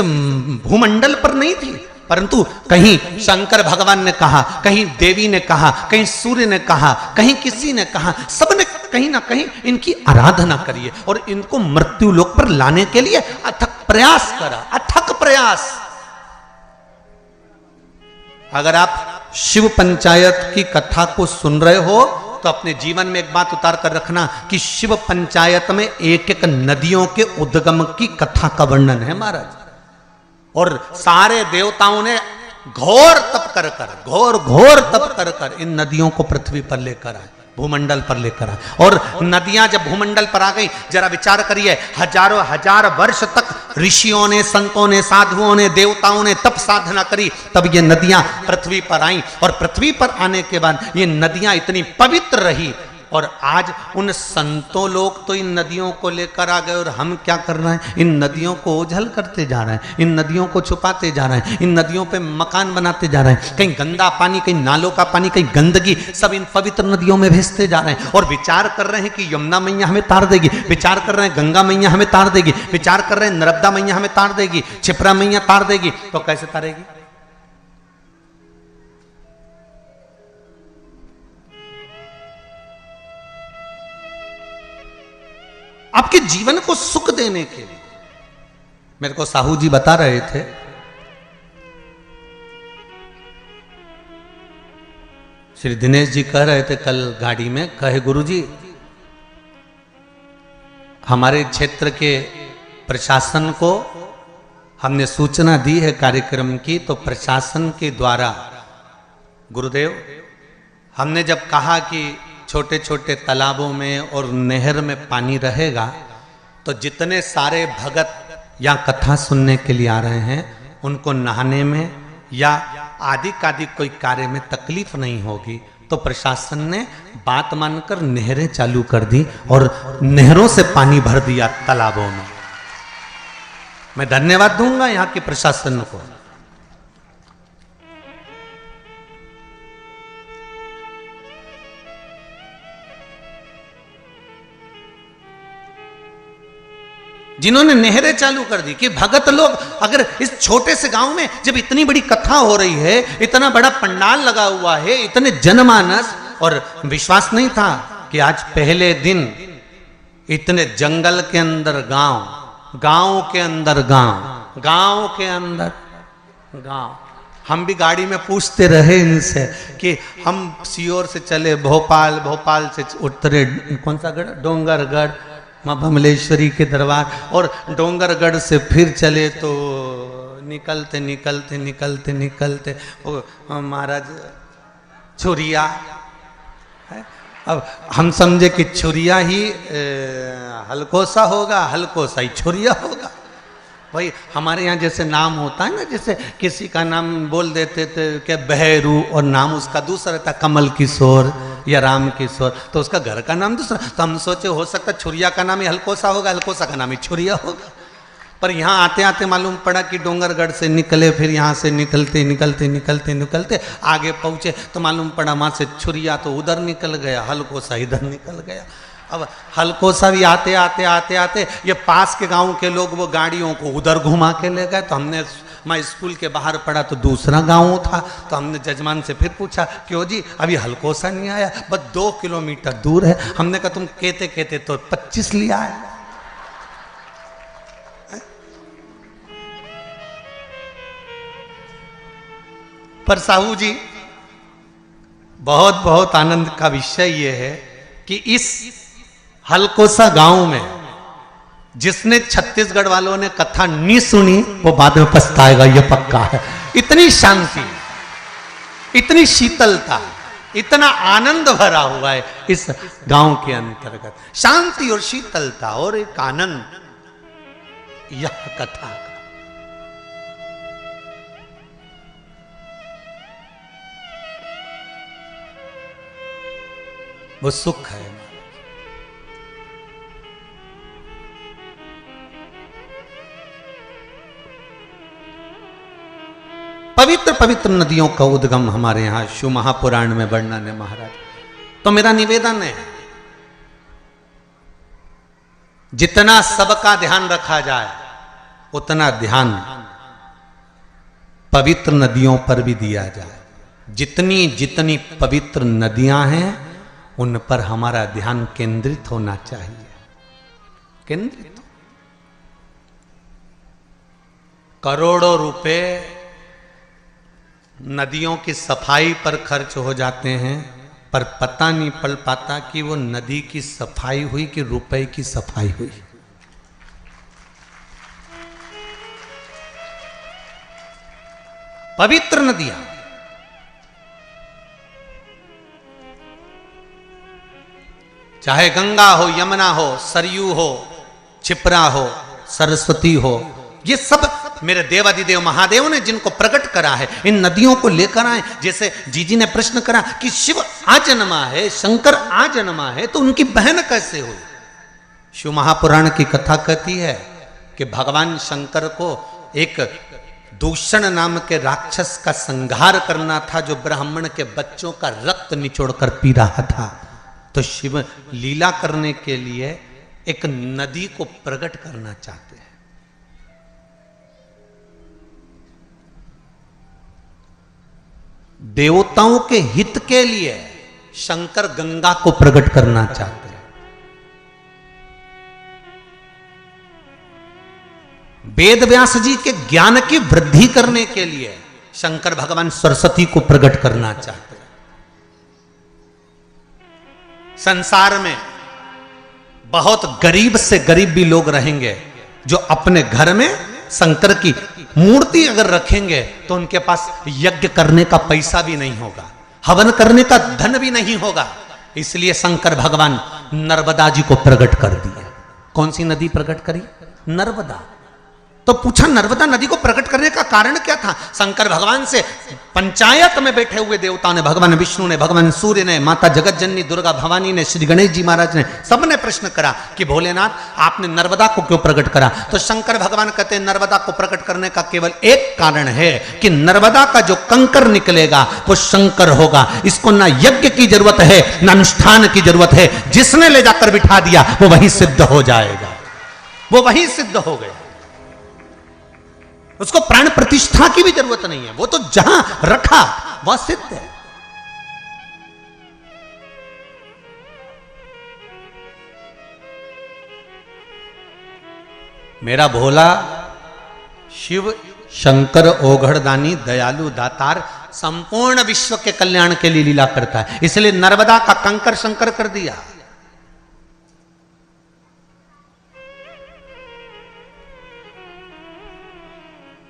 भूमंडल पर नहीं थी, परंतु कहीं शंकर भगवान ने कहा, कहीं देवी ने कहा, कहीं सूर्य ने कहा, कहीं किसी ने कहा, सबने कहीं ना कहीं इनकी आराधना करी है और इनको मृत्यु लोक पर लाने के लिए अथक प्रयास करा, अथक प्रयास। अगर आप शिव पंचायत की कथा को सुन रहे हो तो अपने जीवन में एक बात उतार कर रखना कि शिव पंचायत में एक एक नदियों के उद्गम की कथा का वर्णन है महाराज। और सारे देवताओं ने घोर तप कर कर, घोर घोर तप कर कर इन नदियों को पृथ्वी पर लेकर आए, भूमंडल पर लेकर आए। और नदियां जब भूमंडल पर आ गई, जरा विचार करिए, हजारों हजार वर्ष तक ऋषियों ने, संतों ने, साधुओं ने, देवताओं ने तप साधना करी, तब ये नदियां पृथ्वी पर आईं। और पृथ्वी पर आने के बाद ये नदियां इतनी पवित्र रही। और आज उन संतों लोग तो इन नदियों को लेकर आ गए और हम क्या कर रहे हैं? इन नदियों को ओझल करते जा रहे हैं, इन नदियों को छुपाते जा रहे हैं, इन नदियों पे मकान बनाते जा रहे हैं। कहीं गंदा पानी, कहीं नालों का पानी, कहीं गंदगी, सब इन पवित्र नदियों में भेजते जा रहे हैं। और विचार कर रहे हैं कि यमुना मैया हमें तार देगी, विचार कर रहे हैं गंगा मैया हमें तार देगी, विचार कर रहे हैं नर्मदा मैया हमें तार देगी, क्षिप्रा मैया तार देगी। तो कैसे तारेगी? आपके जीवन को सुख देने के लिए। मेरे को साहू जी बता रहे थे, श्री दिनेश जी कह रहे थे कल गाड़ी में, कहे गुरुजी हमारे क्षेत्र के प्रशासन को हमने सूचना दी है कार्यक्रम की, तो प्रशासन के द्वारा गुरुदेव हमने जब कहा कि छोटे छोटे तालाबों में और नहर में पानी रहेगा तो जितने सारे भगत या कथा सुनने के लिए आ रहे हैं उनको नहाने में या आदि कादि कोई कार्य में तकलीफ नहीं होगी। तो प्रशासन ने बात मानकर नहरें चालू कर दी और नहरों से पानी भर दिया तालाबों में। मैं धन्यवाद दूंगा यहाँ के प्रशासन को। जिन्होंने नहरें चालू कर दी कि भगत लोग अगर इस छोटे से गांव में जब इतनी बड़ी कथा हो रही है, इतना बड़ा पंडाल लगा हुआ है, इतने जनमानस, और विश्वास नहीं था कि आज पहले दिन इतने जंगल के अंदर गांव, गांव के अंदर गांव, गांव के अंदर, गांव। हम भी गाड़ी में पूछते रहे इनसे कि हम सीहोर से चले भोपाल, भोपाल से उतरे कौन सा गढ़, डोंगरगढ़, माँ भमलेश्वरी के दरबार, और डोंगरगढ़ से फिर चले तो निकलते निकलते निकलते निकलते वो महाराज छुरिया है। अब हम समझे कि छुरिया ही हलकोसा होगा, हलकोसा ही छुरिया होगा। भाई हमारे यहाँ जैसे नाम होता है ना, जैसे किसी का नाम बोल देते थे क्या बहरू, और नाम उसका दूसरा था कमल किशोर या राम किशोर, तो उसका घर का नाम दूसरा। तो हम सोचे हो सकता छुरिया का नाम ही हलकोसा होगा, हलकोसा का नाम ही छुरिया होगा। पर यहाँ आते आते मालूम पड़ा कि डोंगरगढ़ से निकले, फिर यहाँ से निकलते निकलते निकलते निकलते आगे पहुँचे तो मालूम पड़ा वहाँ से छुरिया तो उधर निकल गया, हलकोसा इधर निकल गया। अब हलकोसा भी आते आते आते आते ये पास के गांव के लोग वो गाड़ियों को उधर घुमा के ले गए। तो हमने, मैं स्कूल के बाहर पढ़ा तो दूसरा गांव था, तो हमने जजमान से फिर पूछा क्यों जी अभी हलकोसा नहीं आया, बस 2 किलोमीटर दूर है। हमने कहा तुम कहते कहते तो 25 लिया है। पर साहू जी बहुत बहुत आनंद का विषय ये है कि इस हलकोसा गांव में जिसने छत्तीसगढ़ वालों ने कथा नहीं सुनी वो बाद में पछताएगा, ये पक्का है। इतनी शांति, इतनी शीतलता, इतना आनंद भरा हुआ है इस गांव के अंतर्गत, शांति और शीतलता और एक आनंद, यह कथा का। वो सुख है। पवित्र पवित्र नदियों का उद्गम हमारे यहां शिव महापुराण में वर्णन है महाराज। तो मेरा निवेदन है जितना सबका ध्यान रखा जाए उतना ध्यान पवित्र नदियों पर भी दिया जाए। जितनी जितनी पवित्र नदियां हैं उन पर हमारा ध्यान केंद्रित होना चाहिए, केंद्रित। करोड़ों रुपए नदियों की सफाई पर खर्च हो जाते हैं, पर पता नहीं पड़ पाता कि वो नदी की सफाई हुई कि रुपए की सफाई हुई। पवित्र नदियां, चाहे गंगा हो, यमुना हो, सरयू हो, क्षिप्रा हो, सरस्वती हो, ये सब मेरे देवादिदेव महादेव ने जिनको प्रकट करा है, इन नदियों को लेकर आए। जैसे जीजी ने प्रश्न करा कि शिव आजन्मा है, शंकर आजन्मा है, तो उनकी बहन कैसे हुई? शिव महापुराण की कथा कहती है कि भगवान शंकर को एक दूषण नाम के राक्षस का संहार करना था जो ब्राह्मण के बच्चों का रक्त निचोड़कर पी रहा था। तो शिव लीला करने के लिए एक नदी को प्रकट करना चाहते हैं। देवताओं के हित के लिए शंकर गंगा को प्रकट करना चाहते हैं। वेद व्यास जी के ज्ञान की वृद्धि करने के लिए शंकर भगवान सरस्वती को प्रकट करना चाहते हैं। संसार में बहुत गरीब से गरीब भी लोग रहेंगे जो अपने घर में शंकर की मूर्ति अगर रखेंगे तो उनके पास यज्ञ करने का पैसा भी नहीं होगा, हवन करने का धन भी नहीं होगा। इसलिए शंकर भगवान नर्मदा जी को प्रकट कर दिया। कौन सी नदी प्रकट करी? नर्मदा। तो पूछा नर्मदा नदी को प्रकट करने का कारण क्या था? शंकर भगवान से पंचायत में बैठे हुए देवताओं ने, भगवान विष्णु ने, भगवान सूर्य ने, माता जगत जननी दुर्गा भवानी ने, श्री गणेश जी महाराज ने, सबने प्रश्न करा कि भोलेनाथ आपने नर्मदा को क्यों प्रकट करा? तो शंकर भगवान कहते हैं नर्मदा को प्रकट करने का केवल एक कारण है कि नर्मदा का जो कंकर निकलेगा वो शंकर होगा। इसको ना यज्ञ की जरूरत है ना अनुष्ठान की जरूरत है, जिसने ले जाकर बिठा दिया वो वही सिद्ध हो जाएगा, वो वही सिद्ध हो गया। उसको प्राण प्रतिष्ठा की भी जरूरत नहीं है, वो तो जहां रखा वह सिद्ध है। मेरा भोला शिव शंकर ओघड़दानी दयालु दातार संपूर्ण विश्व के कल्याण के लिए लीला करता है, इसलिए नर्मदा का कंकर शंकर कर दिया।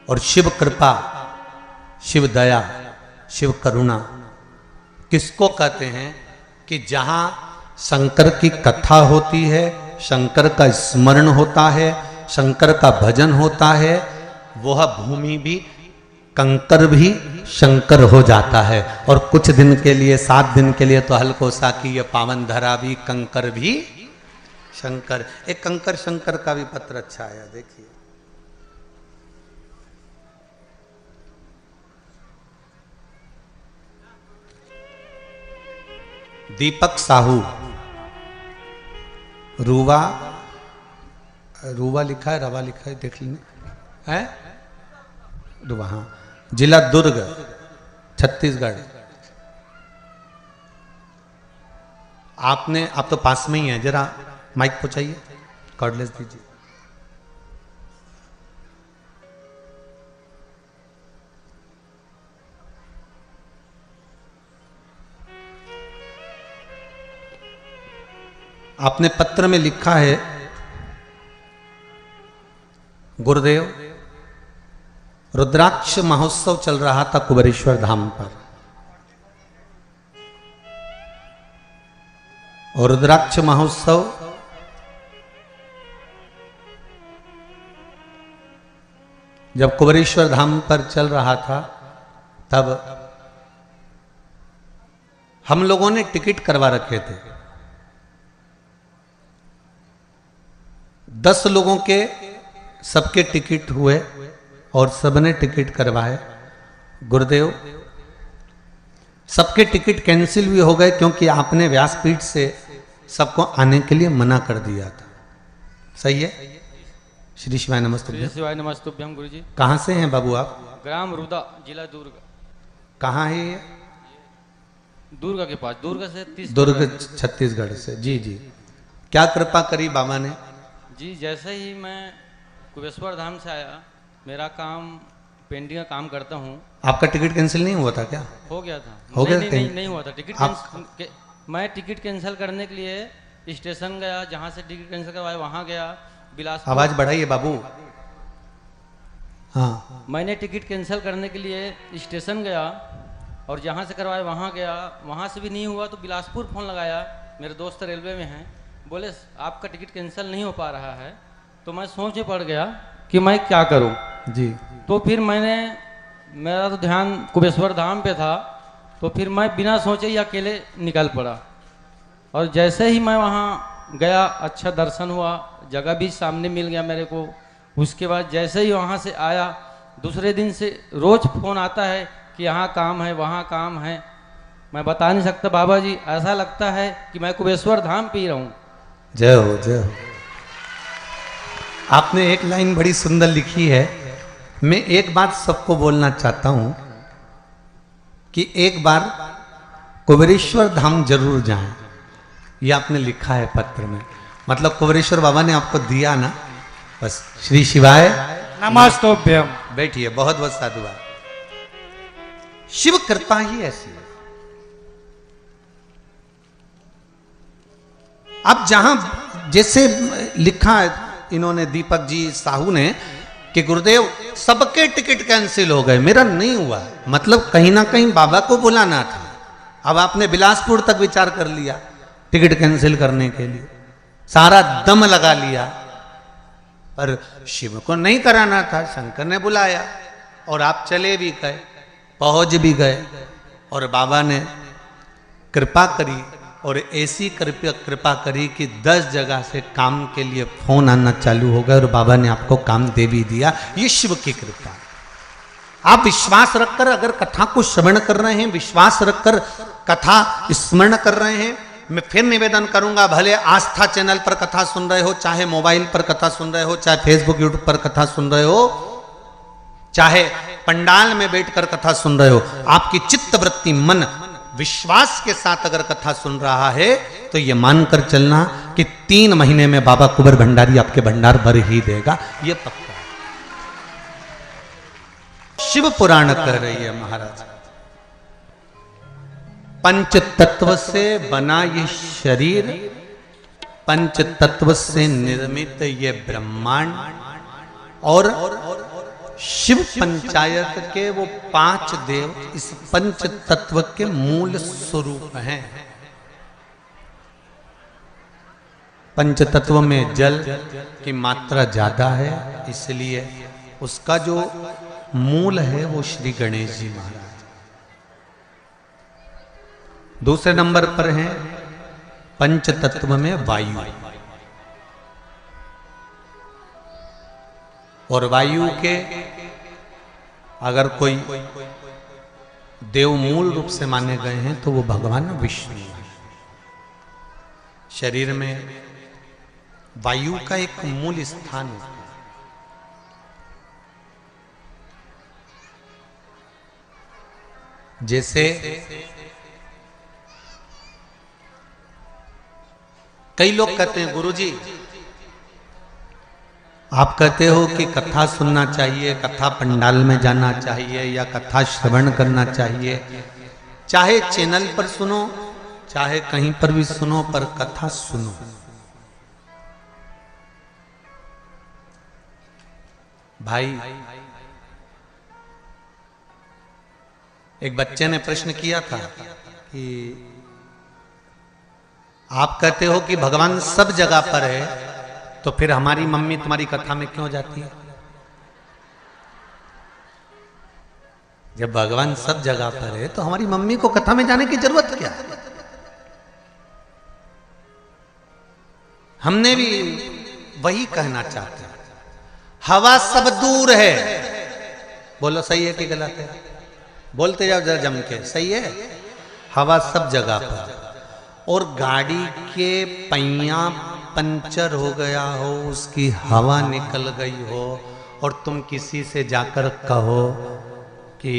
और शिव कृपा, शिव दया, शिव करुणा किसको कहते हैं कि जहां शंकर की कथा होती है, शंकर का स्मरण होता है, शंकर का भजन होता है, वह भूमि भी कंकर भी शंकर हो जाता है। और कुछ दिन के लिए, 7 दिन के लिए तो हलकोसा की ये पावन धरा भी कंकर भी शंकर। एक कंकर शंकर का भी पत्र अच्छा आया, देखिए। दीपक साहू, रूवा, रूवा लिखा है, रवा लिखा है, देख लेना है, रूवा, हाँ, जिला दुर्ग, छत्तीसगढ़। आपने, आप तो पास में ही हैं, जरा माइक पहुंचाइए, कॉर्डलेस दीजिए। आपने पत्र में लिखा है, गुरुदेव, रुद्राक्ष महोत्सव चल रहा था कुबेरेश्वर धाम पर, और रुद्राक्ष महोत्सव जब कुबेरेश्वर धाम पर चल रहा था, तब हम लोगों ने टिकट करवा रखे थे। 10 लोगों के सबके टिकट हुए और सबने टिकट करवाए। गुरुदेव, सबके टिकट कैंसिल भी हो गए क्योंकि आपने व्यासपीठ से सबको आने के लिए मना कर दिया था। सही है? श्री शिवाय नमस्तुभ्यम। श्री शिवाय नमस्तुभ्यम गुरुजी। कहाँ से हैं बाबू आप? ग्राम रुदा, जिला दुर्ग। कहाँ है ये? दुर्ग के पास, दुर्ग से 30 दुर्ग, छत्तीसगढ़ से। जी जी, क्या कृपा करी बाबा ने? जी, जैसे ही मैं कुबेश्वर धाम से आया, मेरा काम पेंटिंग का काम करता हूँ। आपका टिकट कैंसिल नहीं हुआ था क्या? हो गया था। हो गया? नहीं हुआ था टिकट। मैं टिकट कैंसिल करने के लिए स्टेशन गया, जहाँ से टिकट कैंसिल करवाया वहाँ गया, बिलासपुर। आवाज बढ़ाइए बाबू। हाँ, मैंने टिकट कैंसिल करने के लिए स्टेशन गया और जहाँ से करवाया वहाँ गया, वहाँ से भी नहीं हुआ तो बिलासपुर फ़ोन लगाया। मेरे दोस्त रेलवे में हैं, बोले आपका टिकट कैंसिल नहीं हो पा रहा है। तो मैं सोच में पड़ गया कि मैं क्या करूं जी। तो फिर मेरा तो ध्यान कुबेश्वर धाम पे था, तो फिर मैं बिना सोचे ही अकेले निकल पड़ा। और जैसे ही मैं वहाँ गया, अच्छा दर्शन हुआ, जगह भी सामने मिल गया मेरे को। उसके बाद जैसे ही वहाँ से आया, दूसरे दिन से रोज़ फ़ोन आता है कि यहाँ काम है, वहाँ काम है। मैं बता नहीं सकता बाबा जी, ऐसा लगता है कि मैं कुबेश्वर धाम पे ही रहूँ। जय हो, जय हो। आपने एक लाइन बड़ी सुंदर लिखी है। मैं एक बात सबको बोलना चाहता हूं कि एक बार कुबेरेश्वर धाम जरूर जाएं। ये आपने लिखा है पत्र में, मतलब कुबेरेश्वर बाबा ने आपको दिया ना, बस। श्री शिवाय नमस्तुभ्यम। बैठिए, बहुत बहुत साधुवाद। शिव कृपा ही ऐसी है। अब जहां जैसे लिखा है इन्होंने, दीपक जी साहू ने, कि गुरुदेव सबके टिकट कैंसिल हो गए, मेरा नहीं हुआ। मतलब कहीं ना कहीं बाबा को बुलाना था। अब आपने बिलासपुर तक विचार कर लिया टिकट कैंसिल करने के लिए, सारा दम लगा लिया, पर शिव को नहीं कराना था। शंकर ने बुलाया और आप चले भी गए, पहुंच भी गए, और बाबा ने कृपा करी, और ऐसी कृपा करी कि 10 जगह से काम के लिए फोन आना चालू हो गया और बाबा ने आपको काम दे भी दिया। ये शिव की कृपा। आप विश्वास रखकर अगर कथा को श्रवण कर रहे हैं, विश्वास रखकर कथा स्मरण कर रहे हैं, मैं फिर निवेदन करूंगा, भले आस्था चैनल पर कथा सुन रहे हो, चाहे मोबाइल पर कथा सुन रहे हो, चाहे फेसबुक यूट्यूब पर कथा सुन रहे हो, चाहे पंडाल में बैठकर कथा सुन रहे हो, आपकी चित्त वृत्ति, मन विश्वास के साथ अगर कथा सुन रहा है तो ये मानकर चलना कि 3 महीने में बाबा कुंवर भंडारी आपके भंडार भर ही देगा। ये पक्का है। शिव पुराण कह रही है महाराज। पंच तत्व से बना ये शरीर, पंच तत्व से निर्मित ये ब्रह्मांड, और शिव पंचायत के वो 5 देव इस पंच तत्व के मूल स्वरूप हैं। पंच तत्व में जल की मात्रा ज्यादा है, इसलिए उसका जो मूल है वो श्री गणेश जी महाराज। दूसरे नंबर पर है पंच तत्व में वायु, और वायु के अगर कोई देव मूल रूप से माने गए हैं तो वो भगवान विष्णु हैं। शरीर में वायु का एक मूल स्थान है। जैसे कई लोग कहते हैं गुरुजी आप कहते हो कि कथा सुनना चाहिए, कथा पंडाल में जाना चाहिए या कथा श्रवण करना चाहिए, चाहे चैनल पर सुनो चाहे कहीं पर भी सुनो, पर कथा सुनो। भाई एक बच्चे ने प्रश्न किया था कि आप कहते हो कि भगवान सब जगह पर है, तो फिर हमारी मम्मी तुम्हारी कथा में क्यों जाती है? जब भगवान सब जगह पर है तो हमारी मम्मी को कथा में जाने की जरूरत क्या है? हमने भी वही कहना चाहते हैं। हवा सब दूर है, बोलो सही है कि गलत है? बोलते जाओ जरा जम के, सही है। हवा सब जगह पर, और गाड़ी के पहिया पंचर हो गया हो, उसकी हवा निकल गई हो, और तुम किसी से जाकर कहो कि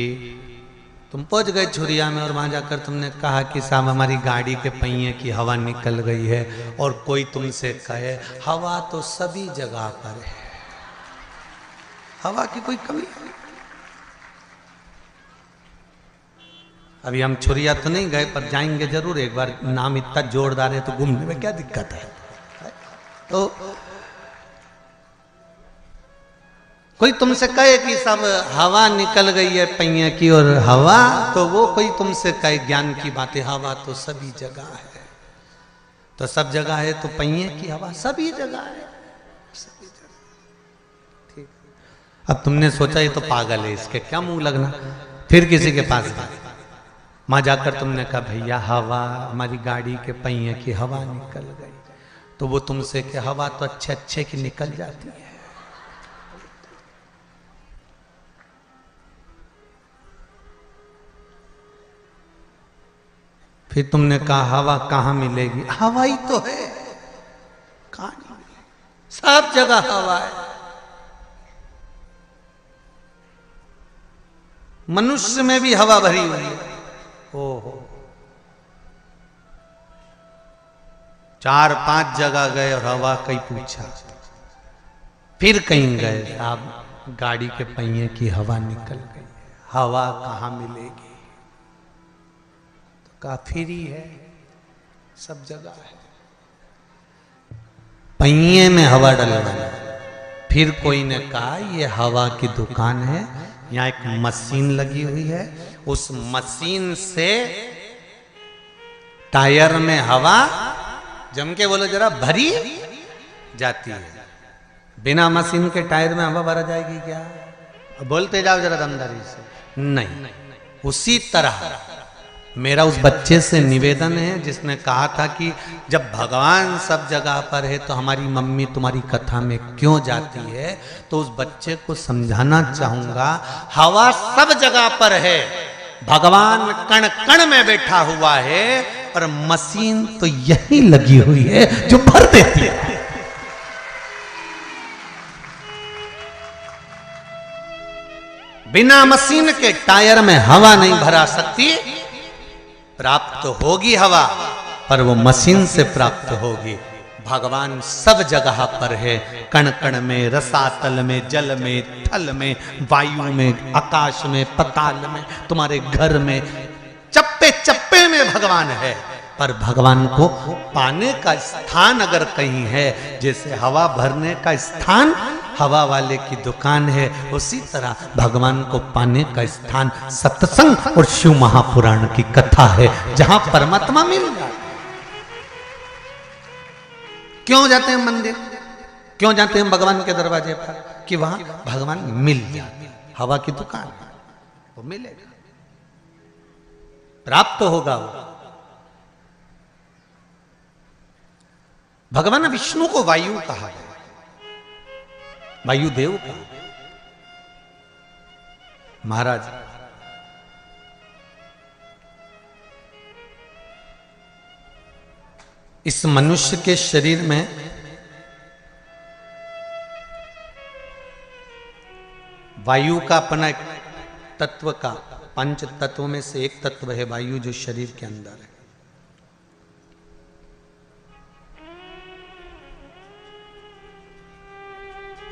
तुम पहुंच गए छुरिया में और वहां जाकर तुमने कहा कि साहब हमारी गाड़ी के पहिए की हवा निकल गई है, और कोई तुमसे कहे हवा तो सभी जगह पर है, हवा की कोई कमी नहीं। अभी हम छुरिया तो नहीं गए, पर जाएंगे जरूर एक बार। नाम इतना जोरदार है तो घूमने में क्या दिक्कत है? तो कोई तुमसे कहे कि सब हवा निकल गई है पहिए की, और हवा तो वो कोई तुमसे कहे ज्ञान की बात है, हवा तो सभी जगह है। तो सब जगह है तो पहिए की हवा सभी जगह है, सभी जगह। ठीक। अब तुमने सोचा ये तो पागल है, इसके क्या मुंह लगना। फिर किसी के पास गए, वहां जाकर तुमने कहा भैया हवा हमारी गाड़ी के पहिए की हवा निकल गई, तो वो तुमसे कि हवा तो अच्छे अच्छे की निकल जाती है। फिर तुमने कहा हवा कहां मिलेगी? हवा ही तो है, कहां नहीं मिलेगी? सब जगह हवा है। मनुष्य में भी हवा भरी हुई है। ओहो, 4-5 जगह गए और हवा कहीं पूछा, फिर कहीं गए, आप गाड़ी के पहिए की हवा निकल गई, हवा कहां मिलेगी? तो कहा फिर ही है, सब जगह है। पहिए में हवा डलवाना। फिर कोई ने कहा ये हवा की दुकान है, यहाँ एक मशीन लगी हुई है, उस मशीन से टायर में हवा जम के बोलो जरा भरी जाती है। बिना मशीन के टायर में हवा भरा जाएगी क्या? बोलते जाओ जरा दमदारी से। नहीं, उसी तरह मेरा उस बच्चे से निवेदन है जिसने कहा था कि जब भगवान सब जगह पर है तो हमारी मम्मी तुम्हारी कथा में क्यों जाती है, तो उस बच्चे को समझाना चाहूंगा हवा सब जगह पर है, भगवान कण कण में बैठा हुआ है, और मशीन तो यही लगी हुई है जो भर देती है। बिना मशीन के टायर में हवा नहीं भरा सकती। प्राप्त होगी हवा, पर वो मशीन से प्राप्त होगी। भगवान सब जगह पर है, कण कण में, रसातल में, जल में, थल में, वायु में, आकाश में, पताल में, तुम्हारे घर में, चप्पे चप्पे में भगवान है। पर भगवान को पाने का स्थान अगर कहीं है, जैसे हवा भरने का स्थान हवा वाले की दुकान है, उसी तरह भगवान को पाने का स्थान सत्संग और शिव महापुराण की कथा है, जहां परमात्मा मिल जाए। क्यों जाते हैं मंदिर, क्यों जाते हैं भगवान के दरवाजे पर? कि वहां भगवान मिल जाए। हवा की दुकान है, वो मिलेगा, प्राप्त होगा वो। भगवान विष्णु को वायु कहा है, वायुदेव कहा। महाराज इस मनुष्य के शरीर में वायु का अपना एक तत्व का, पंच तत्वों में से एक तत्व है वायु, जो शरीर के अंदर है।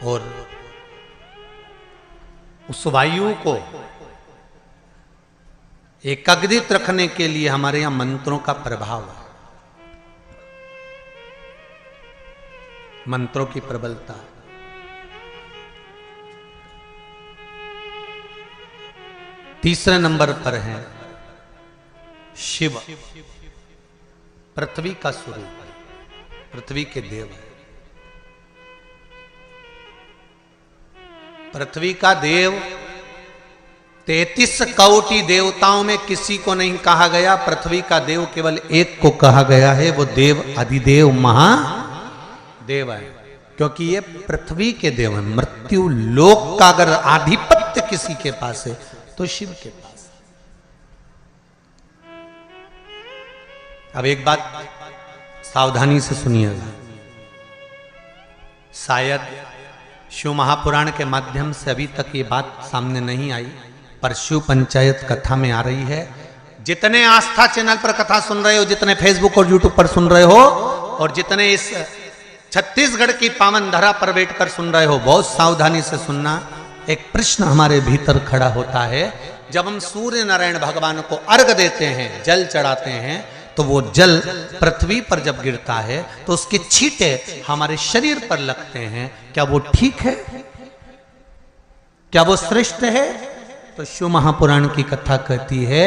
और उस वायु को एकाग्रित रखने के लिए हमारे यहां मंत्रों का प्रभाव है, मंत्रों की प्रबलता। तीसरे नंबर पर है शिव, पृथ्वी का स्वरूप, पृथ्वी के देव है। पृथ्वी का देव 33 कोटि देवताओं में किसी को नहीं कहा गया, पृथ्वी का देव केवल एक को कहा गया है, वो देव अधिदेव महादेव है, क्योंकि ये पृथ्वी के देव है। मृत्यु लोक का अगर आधिपत्य किसी के पास है तो शिव के पास। अब एक बात सावधानी से सुनिएगा, शायद शिव महापुराण के माध्यम से अभी तक ये बात सामने नहीं आई, पर शिव पंचायत कथा में आ रही है। जितने आस्था चैनल पर कथा सुन रहे हो, जितने फेसबुक और यूट्यूब पर सुन रहे हो, और जितने इस छत्तीसगढ़ की पावन धरा पर बैठकर सुन रहे हो, बहुत सावधानी से सुनना। एक प्रश्न हमारे भीतर खड़ा होता है, जब हम सूर्य नारायण भगवान को अर्घ देते हैं, जल चढ़ाते हैं, तो वो जल पृथ्वी पर जब गिरता है तो उसके छींटे हमारे शरीर पर लगते हैं। क्या वो ठीक है? क्या वो श्रेष्ठ है? तो शिव महापुराण की कथा कहती है,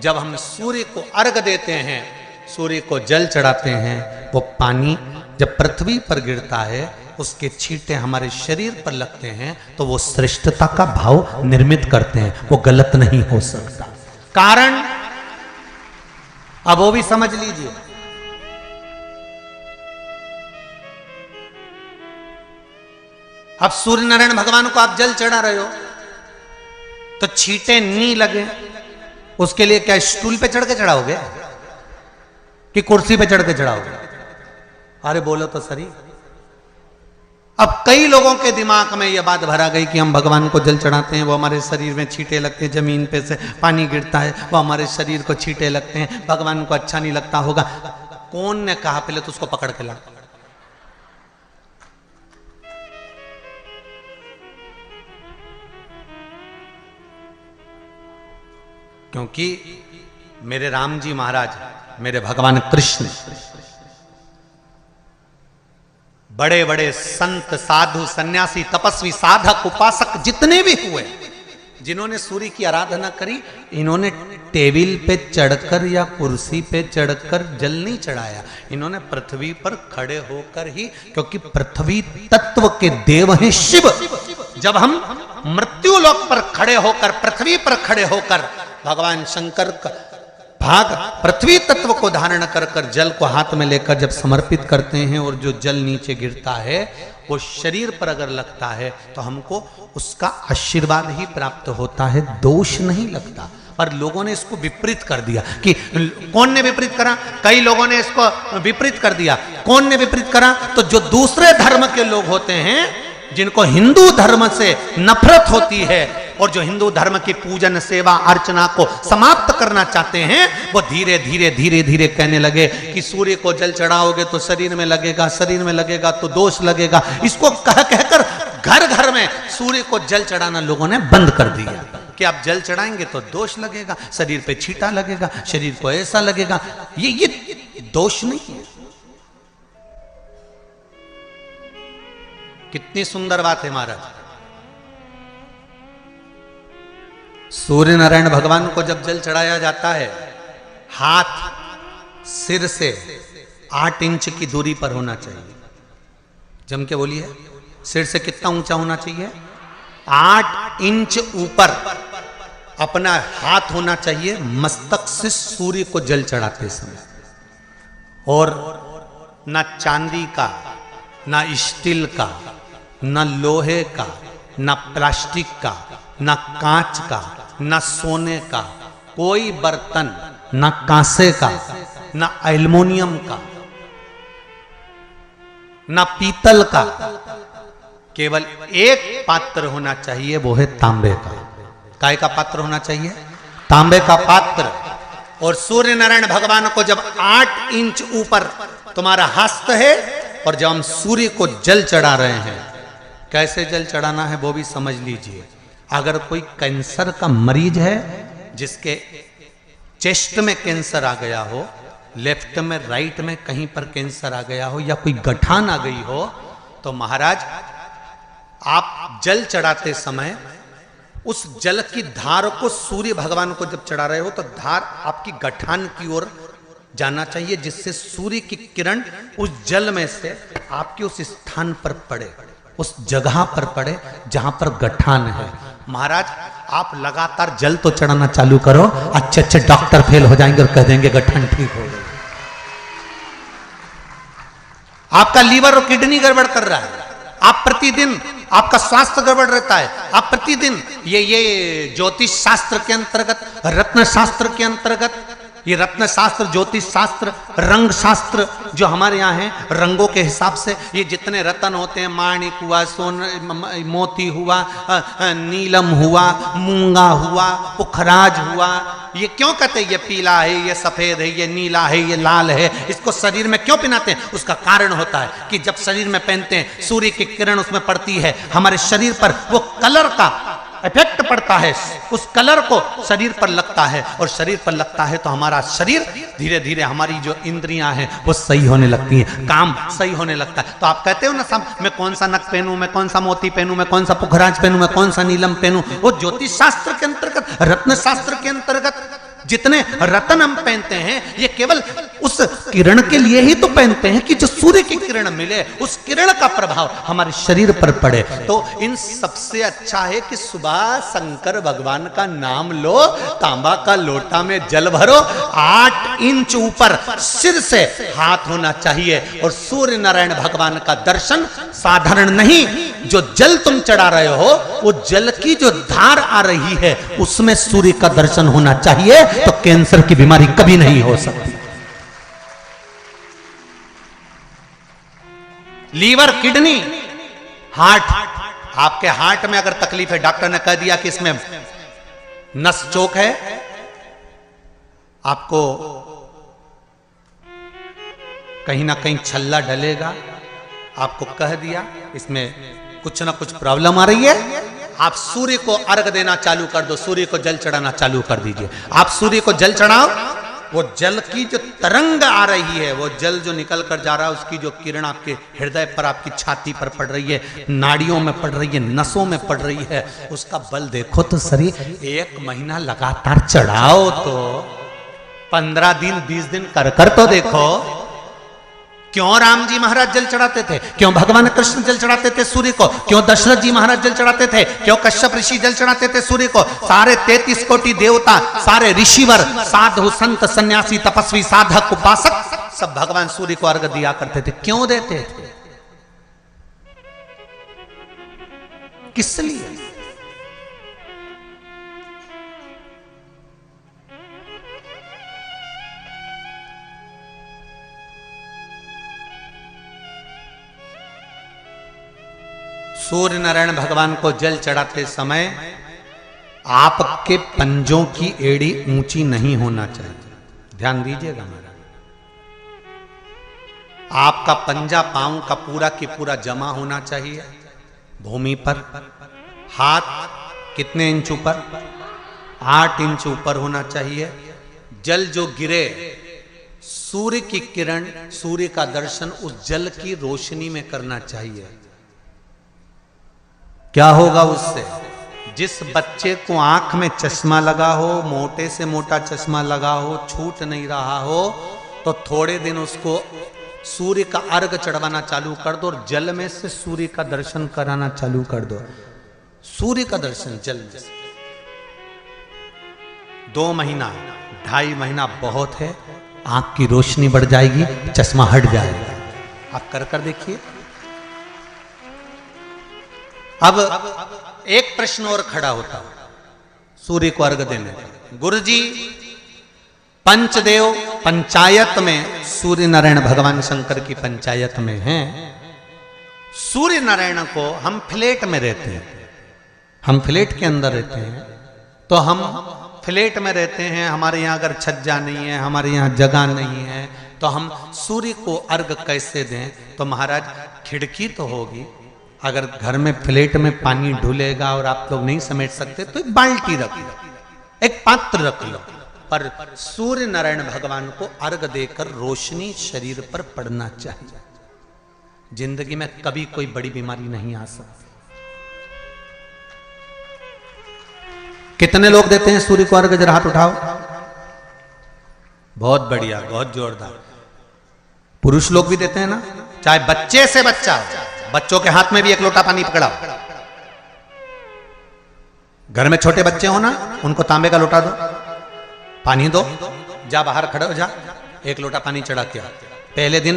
जब हम सूर्य को अर्घ देते हैं, सूर्य को जल चढ़ाते हैं, वो पानी जब पृथ्वी पर गिरता है, उसके छींटे हमारे शरीर पर लगते हैं, तो वो श्रेष्ठता का भाव निर्मित करते हैं, वो गलत नहीं हो सकता। कारण अब वो भी समझ लीजिए। अब सूर्य नारायण भगवान को आप जल चढ़ा रहे हो, तो छींटे नहीं लगे, उसके लिए क्या स्टूल पे चढ़ के चढ़ाओगे कि कुर्सी पे चढ़ के चढ़ाओगे? अरे बोलो तो सही। अब कई लोगों के दिमाग में यह बात भरा गई कि हम भगवान को जल चढ़ाते हैं, वो हमारे शरीर में छींटे लगते हैं, जमीन पे से पानी गिरता है, वो हमारे शरीर को छींटे लगते हैं, भगवान को अच्छा नहीं लगता होगा। कौन ने कहा? पहले तो उसको पकड़ के ला। क्योंकि मेरे राम जी महाराज, मेरे भगवान कृष्ण, बड़े बड़े संत, साधु, सन्यासी, तपस्वी, साधक, उपासक जितने भी हुए, जिन्होंने सूर्य की आराधना करी, इन्होंने टेबल पे चढ़कर या कुर्सी पे चढ़कर जल नहीं चढ़ाया, इन्होंने पृथ्वी पर खड़े होकर ही, क्योंकि पृथ्वी तत्व के देव हैं शिव। जब हम मृत्यु लोक पर खड़े होकर, पृथ्वी पर खड़े होकर भगवान शंकर का भाग पृथ्वी तत्व को धारण कर कर जल को हाथ में लेकर जब समर्पित करते हैं, और जो जल नीचे गिरता है वो शरीर पर अगर लगता है तो हमको उसका आशीर्वाद ही प्राप्त होता है, दोष नहीं लगता। पर लोगों ने इसको विपरीत कर दिया। कि कौन ने विपरीत करा? कई लोगों ने इसको विपरीत कर दिया। कौन ने विपरीत करा? तो जो दूसरे धर्म के लोग होते हैं, जिनको हिंदू धर्म से नफरत होती है, और जो हिंदू धर्म की पूजन सेवा अर्चना को समाप्त करना चाहते हैं वो धीरे धीरे धीरे धीरे कहने लगे कि सूर्य को जल चढ़ाओगे तो शरीर में लगेगा, शरीर में लगेगा तो दोष लगेगा। इसको कह कहकर घर घर में सूर्य को जल चढ़ाना लोगों ने बंद कर दिया कि आप जल चढ़ाएंगे तो दोष लगेगा, शरीर पे छींटा लगेगा, शरीर को ऐसा लगेगा। ये दोष नहीं है। कितनी सुंदर बात है महाराज। सूर्य नारायण भगवान को जब जल चढ़ाया जाता है, हाथ सिर से 8 इंच की दूरी पर होना चाहिए। जम के बोलिए, सिर से कितना ऊंचा होना चाहिए? 8 इंच ऊपर अपना हाथ होना चाहिए मस्तक से सूर्य को जल चढ़ाते समय। और ना चांदी का, ना स्टील का, ना लोहे का, ना प्लास्टिक का, ना कांच का, ना सोने का कोई बर्तन, ना कांसे का, ना एल्युमिनियम का, ना पीतल का, केवल एक पात्र होना चाहिए, वो है तांबे का। काय का पात्र होना चाहिए? तांबे का पात्र। और सूर्य नारायण भगवान को जब 8 इंच ऊपर तुम्हारा हस्त है और जब हम सूर्य को जल चढ़ा रहे हैं, कैसे जल चढ़ाना है वो भी समझ लीजिए। अगर कोई कैंसर का मरीज है, जिसके चेस्ट में कैंसर आ गया हो, लेफ्ट में राइट में कहीं पर कैंसर आ गया हो, या कोई गठान आ गई हो, तो महाराज आप जल चढ़ाते समय उस जल की धार को सूर्य भगवान को जब चढ़ा रहे हो तो धार आपकी गठान की ओर जाना चाहिए, जिससे सूर्य की किरण उस जल में से आपके उस स्थान पर पड़े, उस जगह पर पड़े जहां पर गठान है। महाराज आप लगातार जल तो चढ़ाना चालू करो, अच्छे अच्छे डॉक्टर फेल हो जाएंगे और कह देंगे गठान ठीक हो गई। आपका लीवर और किडनी गड़बड़ कर रहा है, आप प्रतिदिन आपका स्वास्थ्य गड़बड़ रहता है, आप प्रतिदिन ये ज्योतिष शास्त्र के अंतर्गत, रत्न शास्त्र के अंतर्गत, ये रत्न शास्त्र, ज्योतिष शास्त्र, रंग शास्त्र जो हमारे यहाँ है, रंगों के हिसाब से ये जितने रत्न होते हैं, माणिक हुआ, मोती हुआ, नीलम हुआ, मूंगा हुआ, पुखराज हुआ, ये क्यों कहते हैं ये पीला है, ये सफेद है, ये नीला है, ये लाल है, इसको शरीर में क्यों पहनाते हैं? उसका कारण होता है कि जब शरीर में पहनते हैं, सूर्य की किरण उसमें पड़ती है, हमारे शरीर पर वो कलर का इफेक्ट पड़ता है, उस कलर को शरीर पर लगता है, और शरीर पर लगता है तो हमारा शरीर धीरे धीरे, हमारी जो इंद्रियां हैं वो सही होने लगती हैं, काम सही होने लगता है। तो आप कहते हो ना सब, मैं कौन सा नक पहनूं, मैं कौन सा मोती पहनूं, मैं कौन सा पुखराज पहनूं, मैं कौन सा नीलम पहनूं, वो ज्योतिष शास्त्र के अंतर्गत, रत्न शास्त्र के अंतर्गत जितने रत्न हम पहनते हैं, ये केवल उस किरण के लिए ही तो पहनते हैं कि जो सूर्य की किरण मिले, उस किरण का प्रभाव हमारे शरीर पर पड़े। तो इन सबसे अच्छा है कि सुबह शंकर भगवान का नाम लो, तांबा का लोटा में जल भरो, 8 इंच ऊपर सिर से हाथ होना चाहिए, और सूर्य नारायण भगवान का दर्शन साधारण नहीं, जो जल तुम चढ़ा रहे हो, वो जल की जो धार आ रही है उसमें सूर्य का दर्शन होना चाहिए, तो कैंसर की बीमारी कभी नहीं हो सकती। लीवर, किडनी, हार्ट, आपके हार्ट में अगर तकलीफ है, डॉक्टर ने कह दिया कि इसमें नस चोक है, आपको कहीं ना कहीं छल्ला डलेगा, आपको कह दिया इसमें कुछ ना कुछ प्रॉब्लम आ रही है, आप सूर्य को अर्घ देना चालू कर दो, सूर्य को जल चढ़ाना चालू कर दीजिए। आप सूर्य को जल चढ़ाओ, वो जल की जो तरंग आ रही है, वो जल जो निकल कर जा रहा है, उसकी जो किरण आपके हृदय पर, आपकी छाती पर पड़ रही है, नाड़ियों में पड़ रही है, नसों में पड़ रही है, उसका बल देखो तो सही। 1 महीना लगातार चढ़ाओ तो 15 दिन 20 दिन कर तो देखो। क्यों राम जी महाराज जल चढ़ाते थे, क्यों भगवान कृष्ण जल चढ़ाते थे सूर्य को, क्यों दशरथ जी महाराज जल चढ़ाते थे, क्यों कश्यप ऋषि जल चढ़ाते थे सूर्य को, सारे 33 कोटि देवता, सारे ऋषिवर, साधु संत सन्यासी तपस्वी साधक उपासक सब भगवान सूर्य को अर्घ दिया करते थे। क्यों देते थे? किस लिए? सूर्य नारायण भगवान को जल चढ़ाते समय आपके पंजों की एड़ी ऊंची नहीं होना चाहिए, ध्यान दीजिएगा मेरा। आपका पंजा पांव का पूरा की पूरा जमा होना चाहिए भूमि पर। हाथ कितने इंच ऊपर? 8 इंच ऊपर होना चाहिए। जल जो गिरे, सूर्य की किरण, सूर्य का दर्शन उस जल की रोशनी में करना चाहिए। क्या होगा उससे? जिस बच्चे को आंख में चश्मा लगा हो, मोटे से मोटा चश्मा लगा हो, छूट नहीं रहा हो, तो थोड़े दिन उसको सूर्य का अर्घ चढ़वाना चालू कर दो और जल में से सूर्य का दर्शन कराना चालू कर दो। सूर्य का दर्शन जल में से 2 महीना 2.5 महीना बहुत है, आंख की रोशनी बढ़ जाएगी, चश्मा हट जाएगा। आप कर देखिए। अब एक प्रश्न और खड़ा होता है सूर्य को अर्घ देने का। गुरुजी, पंचदेव पंचायत में सूर्य नारायण भगवान शंकर की पंचायत में हैं। सूर्य नारायण को हम फ्लैट में रहते हैं, हम फ्लैट के अंदर रहते हैं, तो हम फ्लैट में रहते हैं, हमारे यहाँ अगर छज्जा नहीं है, हमारे यहाँ जगह नहीं है, तो हम सूर्य को अर्घ कैसे दें? तो महाराज खिड़की तो होगी, अगर घर में फ्लैट में पानी ढुलेगा और आप लोग नहीं समेट सकते तो एक बाल्टी रख लो, एक पात्र रख लो, पर सूर्य नारायण भगवान को अर्घ देकर रोशनी शरीर पर पड़ना चाहिए। जिंदगी में कभी कोई बड़ी बीमारी नहीं आ सकती। कितने लोग देते हैं सूर्य को अर्घ? जरा हाथ उठाओ। बहुत बढ़िया, बहुत जोरदार। पुरुष लोग भी देते हैं ना, चाहे बच्चे से बच्चा, बच्चों के हाथ में भी एक लोटा पानी पकड़ाओ। घर में छोटे बच्चे हो ना, उनको तांबे का लोटा दो, पानी दो, जा बाहर खड़े हो जा, एक लोटा पानी चढ़ा के आओ। पहले दिन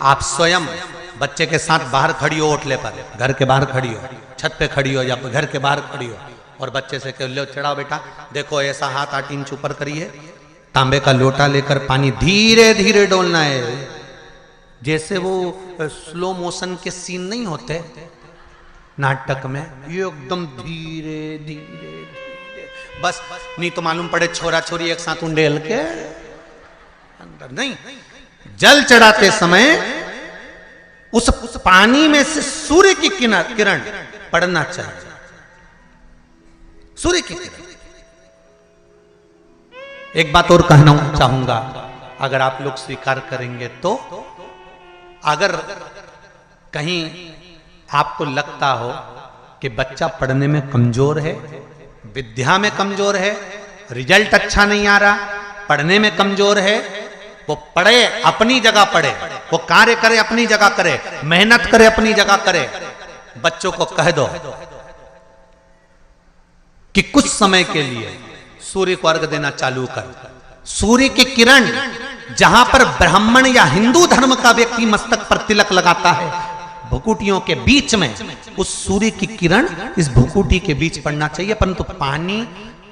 आप स्वयं बच्चे के साथ बाहर खड़ी हो, ओटले पर, घर के बाहर खड़ी हो, छत पे खड़ी हो या घर के बाहर खड़ी हो, और बच्चे से कह लो चढ़ाओ बेटा, देखो ऐसा हाथ 8 इंच ऊपर करिए, तांबे का लोटा लेकर पानी धीरे धीरे डोलना है। जैसे वो स्लो मोशन के सीन नहीं होते नाटक में, ये एकदम धीरे धीरे धीरे, बस नहीं तो मालूम पड़े छोरा छोरी एक साथ उंडेल के अंदर नहीं। जल चढ़ाते समय उस पानी में से सूर्य की किरण पड़ना चाहिए, सूर्य की किरण। एक बात और कहना चाहूंगा, अगर आप लोग स्वीकार करेंगे तो, अगर कहीं आपको लगता हो कि बच्चा पढ़ने में कमजोर है, विद्या में कमजोर है, रिजल्ट अच्छा नहीं आ रहा, पढ़ने में कमजोर है, वो पढ़े, अपनी जगह पढ़े, वो कार्य करे अपनी जगह करे, मेहनत करे अपनी जगह करे, बच्चों को कह दो कि कुछ समय के लिए सूर्य को अर्घ देना चालू कर। सूर्य की किरण जहां पर ब्राह्मण या हिंदू धर्म का व्यक्ति मस्तक पर तिलक लगाता है, भुकुटियों के बीच में उस सूर्य की किरण इस भुकुटी के बीच पड़ना चाहिए, परंतु पानी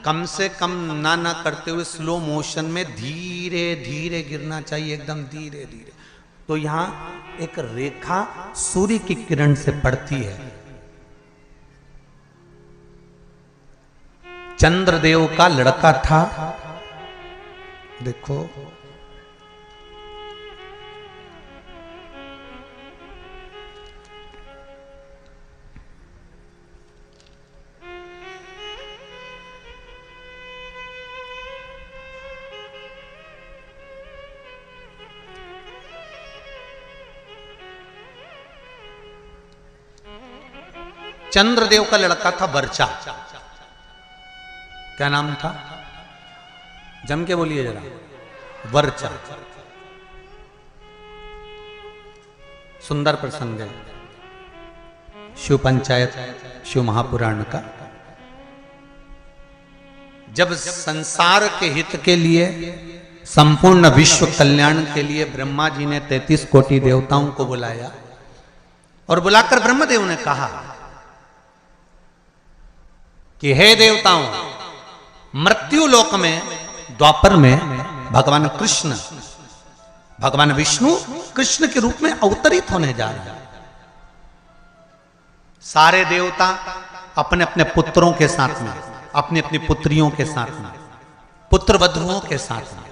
कम से कम ना करते हुए स्लो मोशन में धीरे धीरे गिरना चाहिए, एकदम धीरे धीरे। तो यहां एक रेखा सूर्य की किरण से पड़ती है। चंद्रदेव का लड़का था, देखो चंद्रदेव का लड़का था वर्चा। क्या नाम था? जम के बोलिए जरा। वर्चा। सुंदर प्रसंग है शिव पंचायत, शिव महापुराण का। जब संसार के हित के लिए, संपूर्ण विश्व कल्याण के लिए ब्रह्मा जी ने 33 कोटि देवताओं को बुलाया, और बुलाकर ब्रह्मदेव ने कहा कि हे देवताओं, मृत्यु लोक में द्वापर में भगवान कृष्ण, भगवान विष्णु कृष्ण के रूप में अवतरित होने जा रहे हैं। सारे देवता अपने अपने पुत्रों के साथ में अपनी अपनी पुत्रियों के साथ में, पुत्र वधुओं के साथ में,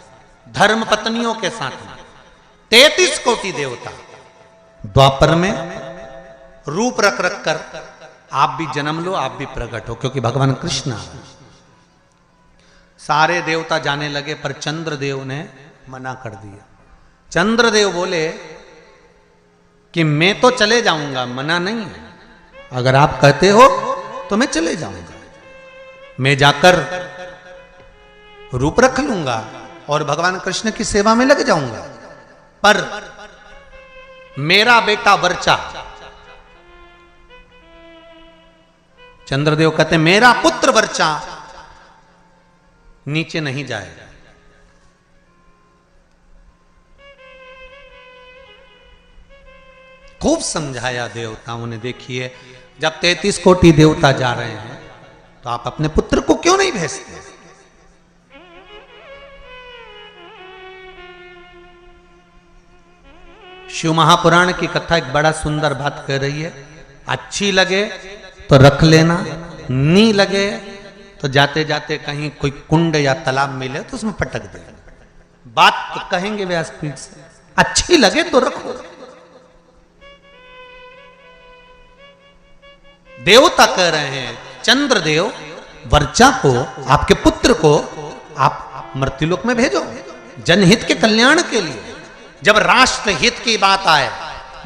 धर्म पत्नियों के साथ में 33 कोटि देवता द्वापर में रूप रख रख कर आप भी जन्म लो, आप भी प्रकट हो, क्योंकि भगवान कृष्ण आ रहे हैं। सारे देवता जाने लगे, पर चंद्रदेव ने मना कर दिया। चंद्रदेव बोले कि मैं तो चले जाऊंगा, मना नहीं है, अगर आप कहते हो तो मैं चले जाऊंगा, मैं जाकर रूप रख लूंगा और भगवान कृष्ण की सेवा में लग जाऊंगा, पर मेरा बेटा वर्चा, चंद्रदेव कहते मेरा पुत्र वर्चा नीचे नहीं जाएगा। खूब समझाया देवताओं ने। देखिए, जब 33 कोटि देवता जा रहे हैं तो आप अपने पुत्र को क्यों नहीं भेजते? शिव महापुराण की कथा एक बड़ा सुंदर बात कह रही है, अच्छी लगे तो रख लेना, नहीं लगे तो जाते जाते कहीं कोई कुंड या तालाब मिले तो उसमें पटक देना। बात तो कहेंगे व्यासपीठ से, अच्छी लगे तो रखो। देवता कह रहे हैं चंद्रदेव वर्चा को, आपके पुत्र को आप मृत्युलोक में भेजो, जनहित के कल्याण के लिए। जब राष्ट्र हित की बात आए,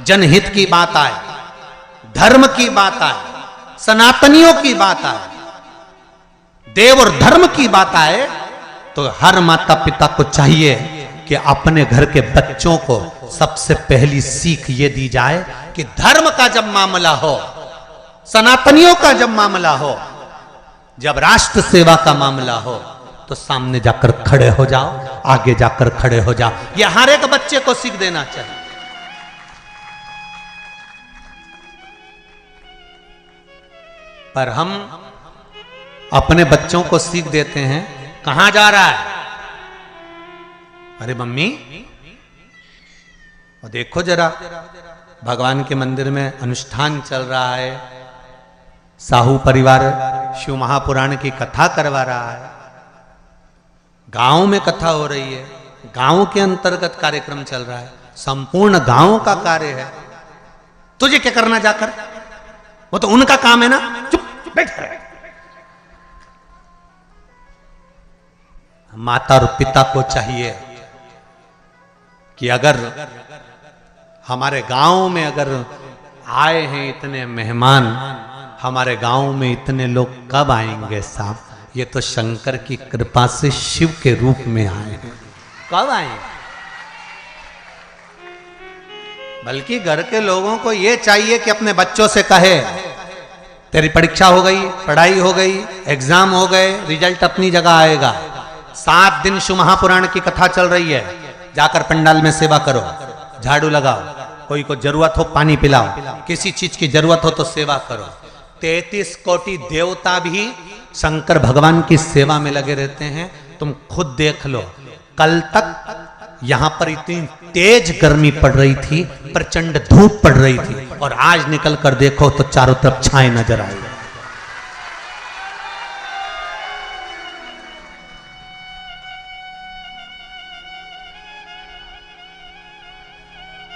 जनहित की बात आए, धर्म की बात आए, सनातनियों की बात आए, देव और धर्म की बात आए, तो हर माता पिता को चाहिए कि अपने घर के बच्चों को सबसे पहली सीख ये दी जाए कि धर्म का जब मामला हो, सनातनियों का जब मामला हो, जब राष्ट्र सेवा का मामला हो, तो सामने जाकर खड़े हो जाओ, आगे जाकर खड़े हो जाओ। यह हर एक बच्चे को सीख देना चाहिए। पर हम अपने बच्चों को सीख देते हैं, कहां जा रहा है? अरे मम्मी, और देखो जरा, भगवान के मंदिर में अनुष्ठान चल रहा है, साहू परिवार शिव महापुराण की कथा करवा रहा है, गांव में कथा हो रही है, गांव के अंतर्गत कार्यक्रम चल रहा है, संपूर्ण गांव का कार्य है, तुझे क्या करना जाकर? वो तो उनका काम है ना, चुप बैठ। माता और पिता को चाहिए कि अगर हमारे गांव में अगर आए हैं इतने मेहमान, हमारे गांव में इतने लोग कब आएंगे साहब? ये तो शंकर की कृपा से शिव के रूप में आए हैं, कब आए? बल्कि घर के लोगों को ये चाहिए कि अपने बच्चों से कहे, तेरी परीक्षा हो गई, पढ़ाई हो गई, एग्जाम हो गए, रिजल्ट अपनी जगह आएगा। 7 दिन शिव महापुराण की कथा चल रही है, जाकर पंडाल में सेवा करो, झाड़ू लगाओ, कोई को जरूरत हो पानी पिलाओ, किसी चीज की जरूरत हो तो सेवा करो। 33 कोटि देवता भी शंकर भगवान की सेवा में लगे रहते हैं। तुम खुद देख लो, कल तक यहां पर इतनी तेज गर्मी पड़ रही थी, प्रचंड धूप पड़ रही थी, और आज निकल कर देखो तो चारों तरफ छाए नजर आई।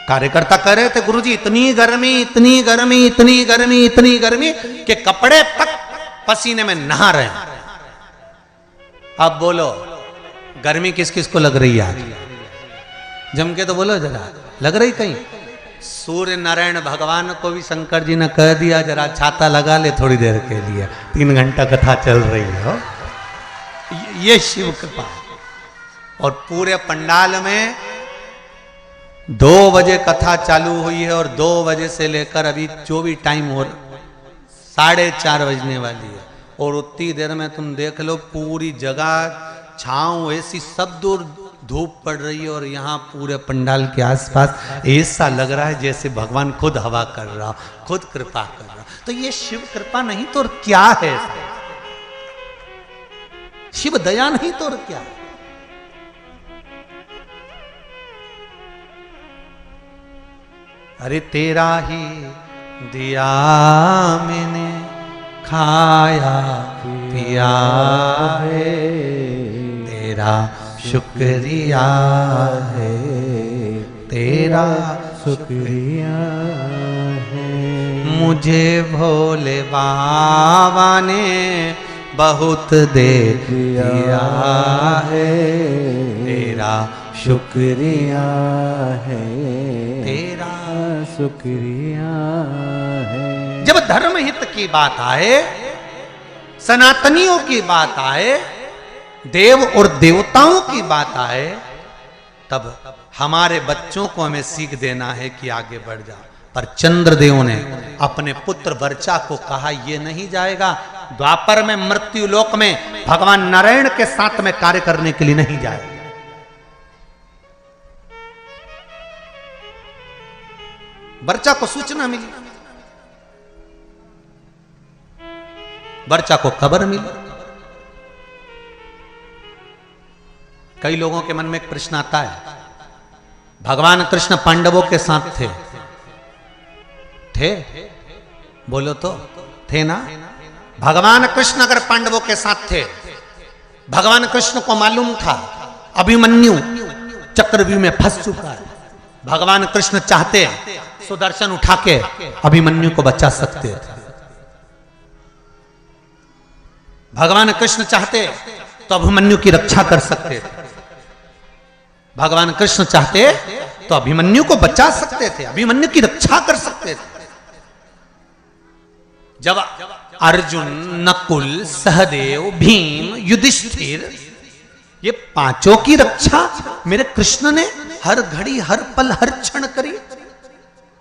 कार्यकर्ता कह रहे थे, गुरुजी इतनी गर्मी, इतनी गर्मी, इतनी गर्मी, इतनी गर्मी कि कपड़े तक पसीने में नहा रहे हैं। अब बोलो, गर्मी किस किस को लग रही है आज? जम के तो बोलो जरा, लग रही कहीं? सूर्य नारायण भगवान को भी शंकर जी ने कह दिया, जरा छाता लगा ले थोड़ी देर के लिए, 3 घंटा कथा चल रही है। ये शिव कृपा। और पूरे पंडाल में 2 बजे कथा चालू हुई है, और 2 बजे से लेकर अभी जो भी टाइम हो 4:30 बजने वाली है, और उतनी देर में तुम देख लो पूरी जगह छांव ऐसी, सब दूर धूप पड़ रही है, और यहाँ पूरे पंडाल के आसपास ऐसा लग रहा है जैसे भगवान खुद हवा कर रहा, खुद कृपा कर रहा। तो ये शिव कृपा नहीं तो और क्या है? शिव दया नहीं तो और क्या है? अरे तेरा ही दिया मैंने खाया पिया है, तेरा शुक्रिया है, तेरा शुक्रिया है। मुझे भोले बाबा ने बहुत दे दिया है, तेरा शुक्रिया है, तेरा शुक्रिया है। जब धर्म हित की बात आए, सनातनियों की बात आए, देव और देवताओं की बात आए, तब हमारे बच्चों को हमें सीख देना है कि आगे बढ़ जा। पर चंद्रदेव ने अपने पुत्र वर्चा को कहा यह नहीं जाएगा, द्वापर में मृत्यु लोक में भगवान नारायण के साथ में कार्य करने के लिए नहीं जाएगा। वर्चा को सूचना मिली, वर्चा को खबर मिली। कई लोगों के मन में एक प्रश्न आता है, भगवान कृष्ण पांडवों के साथ थे, बोलो तो थे ना? भगवान कृष्ण अगर पांडवों के साथ थे, भगवान कृष्ण को मालूम था अभिमन्यु चक्रव्यूह में फंस चुका है, भगवान कृष्ण चाहते सुदर्शन उठा के अभिमन्यु को बचा सकते थे। भगवान कृष्ण चाहते तो अभिमन्यु की रक्षा कर सकते थे, भगवान कृष्ण चाहते तो अभिमन्यु को बचा सकते थे, अभिमन्यु की रक्षा कर सकते थे। जब अर्जुन, नकुल, सहदेव, भीम, युधिष्ठिर, ये पांचों की रक्षा मेरे कृष्ण ने हर घड़ी, हर पल, हर क्षण करी,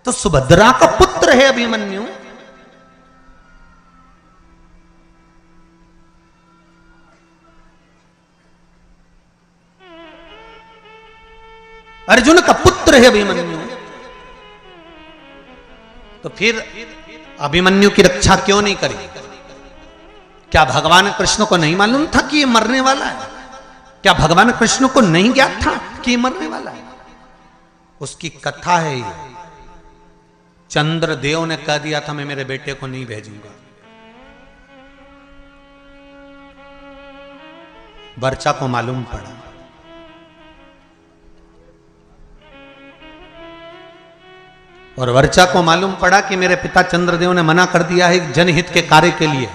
तो सुभद्रा का पुत्र है अभिमन्यु। अर्जुन का पुत्र है अभिमन्यु, तो फिर अभिमन्यु की रक्षा क्यों नहीं करी? क्या भगवान कृष्ण को नहीं मालूम था कि ये मरने वाला है? क्या भगवान कृष्ण को नहीं ज्ञात था कि ये मरने वाला है? उसकी कथा है ये। चंद्रदेव ने कह दिया था मैं मेरे बेटे को नहीं भेजूंगा। वर्चा को मालूम पड़ा, और वर्चा को मालूम पड़ा कि मेरे पिता चंद्रदेव ने मना कर दिया है जनहित के कार्य के लिए,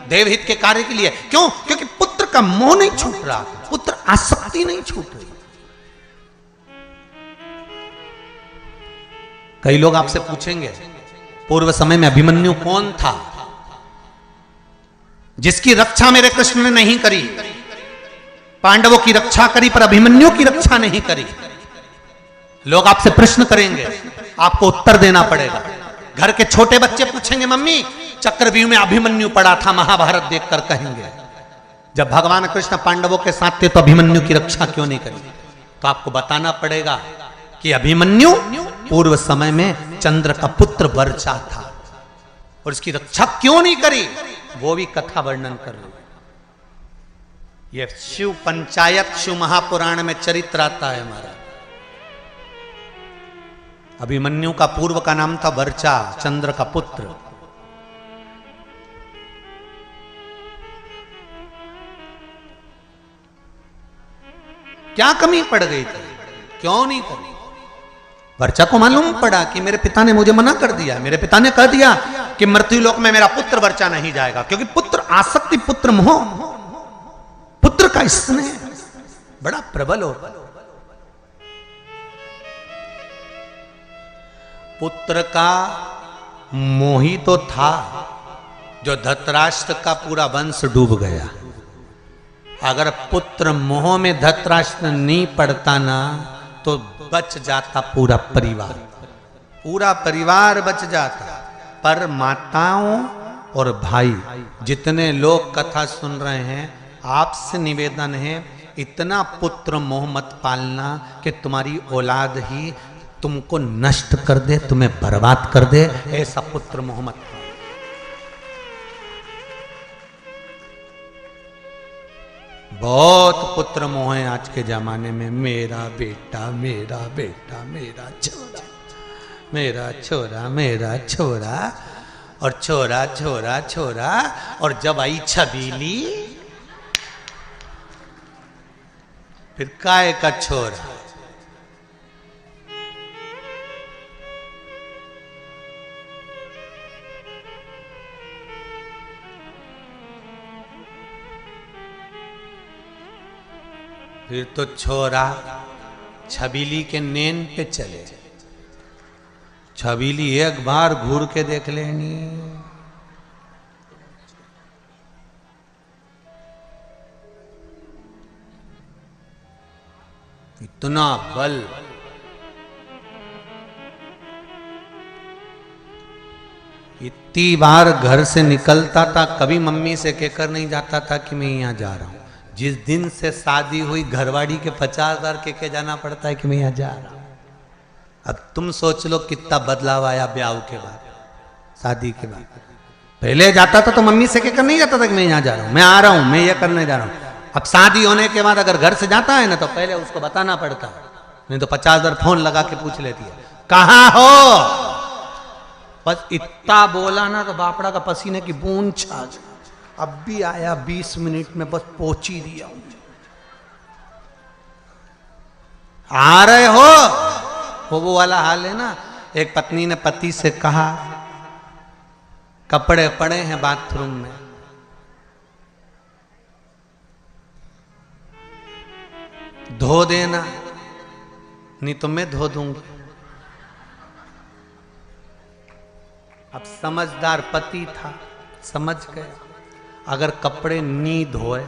देवहित के कार्य के लिए। क्यों? क्योंकि पुत्र का मोह नहीं छूट रहा, पुत्र आसक्ति नहीं छूट रही। कई लोग आपसे पूछेंगे पूर्व समय में अभिमन्यु कौन था जिसकी रक्षा मेरे कृष्ण ने नहीं करी? पांडवों की रक्षा करी पर अभिमन्यु की रक्षा नहीं करी। लोग आपसे प्रश्न करेंगे, आपको उत्तर देना पड़ेगा। घर के छोटे बच्चे पूछेंगे मम्मी चक्रव्यूह में अभिमन्यु पड़ा था, महाभारत देखकर कहेंगे जब भगवान कृष्ण पांडवों के साथ थे तो अभिमन्यु की रक्षा क्यों नहीं करी? तो आपको बताना पड़ेगा कि अभिमन्यु पूर्व समय में चंद्र का पुत्र वर्चा था और इसकी रक्षा क्यों नहीं करी, वो भी कथा वर्णन कर रही है। ये शिव पंचायत, शिव महापुराण में चरित्र आता है हमारा। अभिमन्यु का पूर्व का नाम था वर्चा, चंद्र का पुत्र। क्या कमी पड़ गई थी, क्यों नहीं करी? वर्चा को मालूम पड़ा कि मेरे पिता ने मुझे मना कर दिया, मेरे पिता ने कह दिया कि मृत्यु लोक में मेरा पुत्र वर्चा नहीं जाएगा, क्योंकि पुत्र आसक्ति, पुत्र मोह, पुत्र का स्नेह बड़ा प्रबल होगा। पुत्र का मोही तो था जो धृतराष्ट्र का पूरा वंश डूब गया। अगर पुत्र मोह में धृतराष्ट्र नहीं पड़ता ना तो बच जाता पूरा परिवार, पूरा परिवार बच जाता। पर माताओं और भाई जितने लोग कथा सुन रहे हैं, आपसे निवेदन है इतना पुत्र मोह मत पालना कि तुम्हारी औलाद ही तुमको नष्ट कर दे, तुम्हें बर्बाद कर दे। ऐसा पुत्र मोह मत पालो। बहुत पुत्र मोह है आज के जमाने में, मेरा बेटा, मेरा बेटा, मेरा छोरा, मेरा छोरा, मेरा छोरा। और छोरा छोरा छोरा, और जब आई छबीली फिर काय का छोरा। फिर तो छोरा छबीली के नेन पे चले। छबीली एक बार घूर के देख लेनी, इतना बल, इतनी बार घर से निकलता था, कभी मम्मी से कहकर नहीं जाता था कि मैं यहाँ जा रहा हूं। जिस दिन से शादी हुई घरवाड़ी के 50,000 के जाना पड़ता है कि मैं यहाँ जा रहा हूं। अब तुम सोच लो कितना बदलाव आया ब्याह के बाद, शादी के बाद। पहले जाता था तो मम्मी से कहकर नहीं जाता था कि मैं यहाँ जा रहा हूं, मैं आ रहा हूं, मैं ये करने जा रहा हूं। अब शादी होने के बाद अगर घर से जाता है ना तो पहले उसको बताना पड़ता है, नहीं तो 50,000 फोन लगा के पूछ लेती है कहाँ हो। बस इतना बोला ना तो बापड़ा का पसीने की बूंद छा गई। अब भी आया 20 मिनट में, बस पहुंच ही दिया। आ रहे हो वो वाला हाल है ना। एक पत्नी ने पति से कहा कपड़े पड़े हैं बाथरूम में, धो देना, नहीं तो मैं धो दूंगी। अब समझदार पति था, समझ गए अगर कपड़े नहीं धोए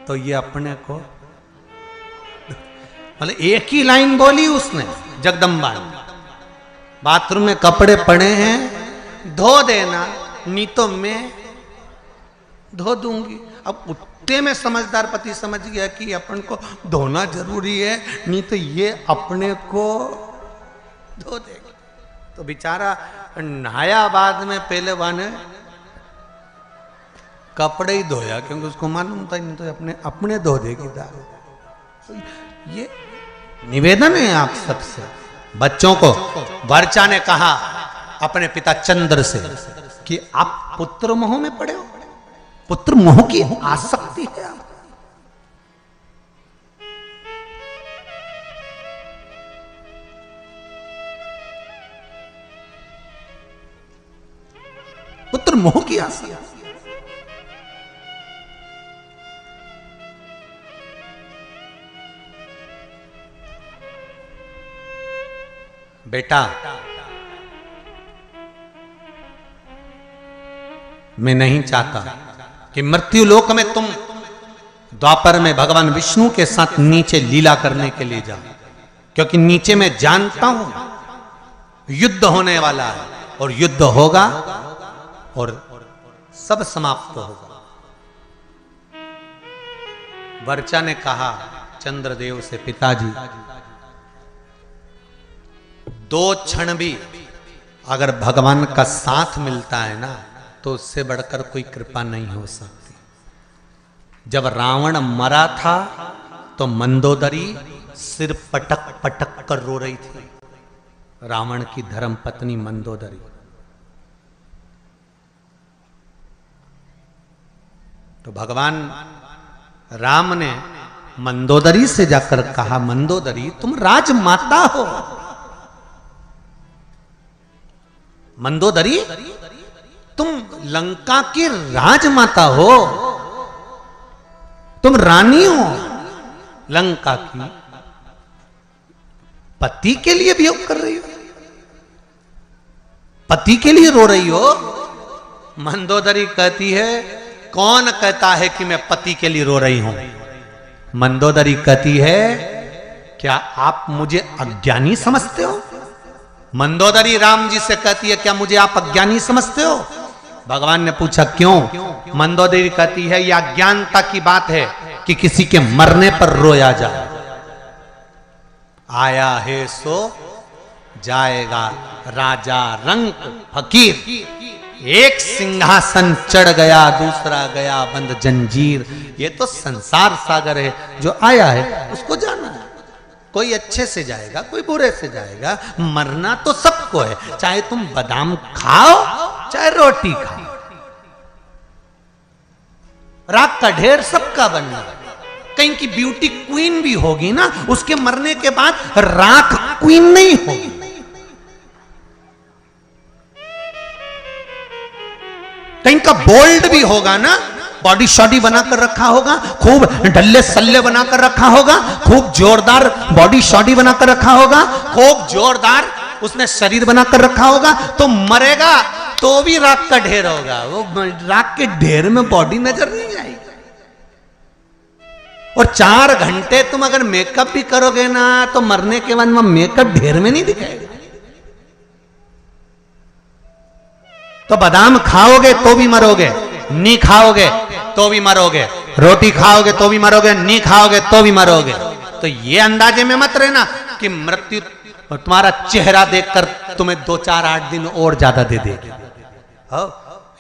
तो ये अपने को, मतलब एक ही लाइन बोली उसने जगदम्बा ने, बाथरूम में कपड़े पड़े हैं धो देना, नहीं तो मैं धो दूंगी। अब उतने में समझदार पति समझ गया कि अपन को धोना जरूरी है, नहीं तो ये अपने को धो देगा। तो बेचारा नहाया बाद में, पहले वाने कपड़े ही धोया क्योंकि उसको मालूम था नहीं तो अपने धो देगी दारू। तो ये निवेदन है आप सबसे। बच्चों को वर्चा ने कहा अपने पिता चंद्र से कि आप पुत्र मोह में पड़े हो, पुत्र मोह की आसक्ति है आप। पुत्र मोह की आसक्ति। बेटा मैं नहीं चाहता कि मृत्यु लोक में तुम द्वापर में भगवान विष्णु के साथ नीचे लीला करने के लिए जाओ, क्योंकि नीचे मैं जानता हूं युद्ध होने वाला है और युद्ध होगा और सब समाप्त होगा। वर्चा ने कहा चंद्रदेव से, पिताजी 2 क्षण भी अगर भगवान का साथ मिलता है ना तो उससे बढ़कर कोई कृपा नहीं हो सकती। जब रावण मरा था तो मंदोदरी सिर पटक पटक कर रो रही थी, रावण की धर्म पत्नी मंदोदरी। तो भगवान राम ने मंदोदरी से जाकर कहा, मंदोदरी तुम राजमाता हो, मंदोदरी तुम लंका की राजमाता हो, तुम रानी हो लंका की, पति के लिए वियोग कर रही हो, पति के लिए रो रही हो। मंदोदरी कहती है कौन कहता है कि मैं पति के लिए रो रही हूं। मंदोदरी कहती है क्या आप मुझे अज्ञानी समझते हो। मंदोदरी राम जी से कहती है क्या मुझे आप अज्ञानी समझते हो। भगवान ने पूछा क्यों। मंदोदरी कहती है यह अज्ञानता की बात है कि किसी के मरने पर रोया जाए। आया है सो जाएगा राजा रंक फकीर, एक सिंहासन चढ़ गया दूसरा गया बंद जंजीर। ये तो संसार सागर है, जो आया है उसको जाना है। कोई अच्छे से जाएगा कोई बुरे से जाएगा, मरना तो सबको है। चाहे तुम बादाम खाओ चाहे रोटी खाओ, राख का ढेर सबका बनना। कहीं की ब्यूटी क्वीन भी होगी ना, उसके मरने के बाद राख क्वीन नहीं होगी। कहीं का बोल्ड भी होगा ना, बॉडी शॉडी बनाकर रखा होगा, खूब ढल्ले सल्ले बनाकर रखा होगा, खूब जोरदार बॉडी शॉडी बनाकर रखा होगा, खूब जोरदार उसने शरीर बनाकर रखा होगा, तो मरेगा तो भी राख का ढेर होगा। वो राख के ढेर में बॉडी नजर नहीं आएगी। और 4 घंटे तुम अगर मेकअप भी करोगे ना, तो मरने के बाद मेकअप ढेर में नहीं दिखाएगा। तो बादाम खाओगे तो भी मरोगे, नहीं खाओगे तो भी मरोगे, रोटी खाओगे तो भी मरोगे, नहीं खाओगे तो भी मरोगे। तो ये अंदाजे में मत रहना कि मृत्यु तुम्हारा चेहरा देखकर तुम्हें 2, 4, 8 दिन और ज्यादा दे देगी।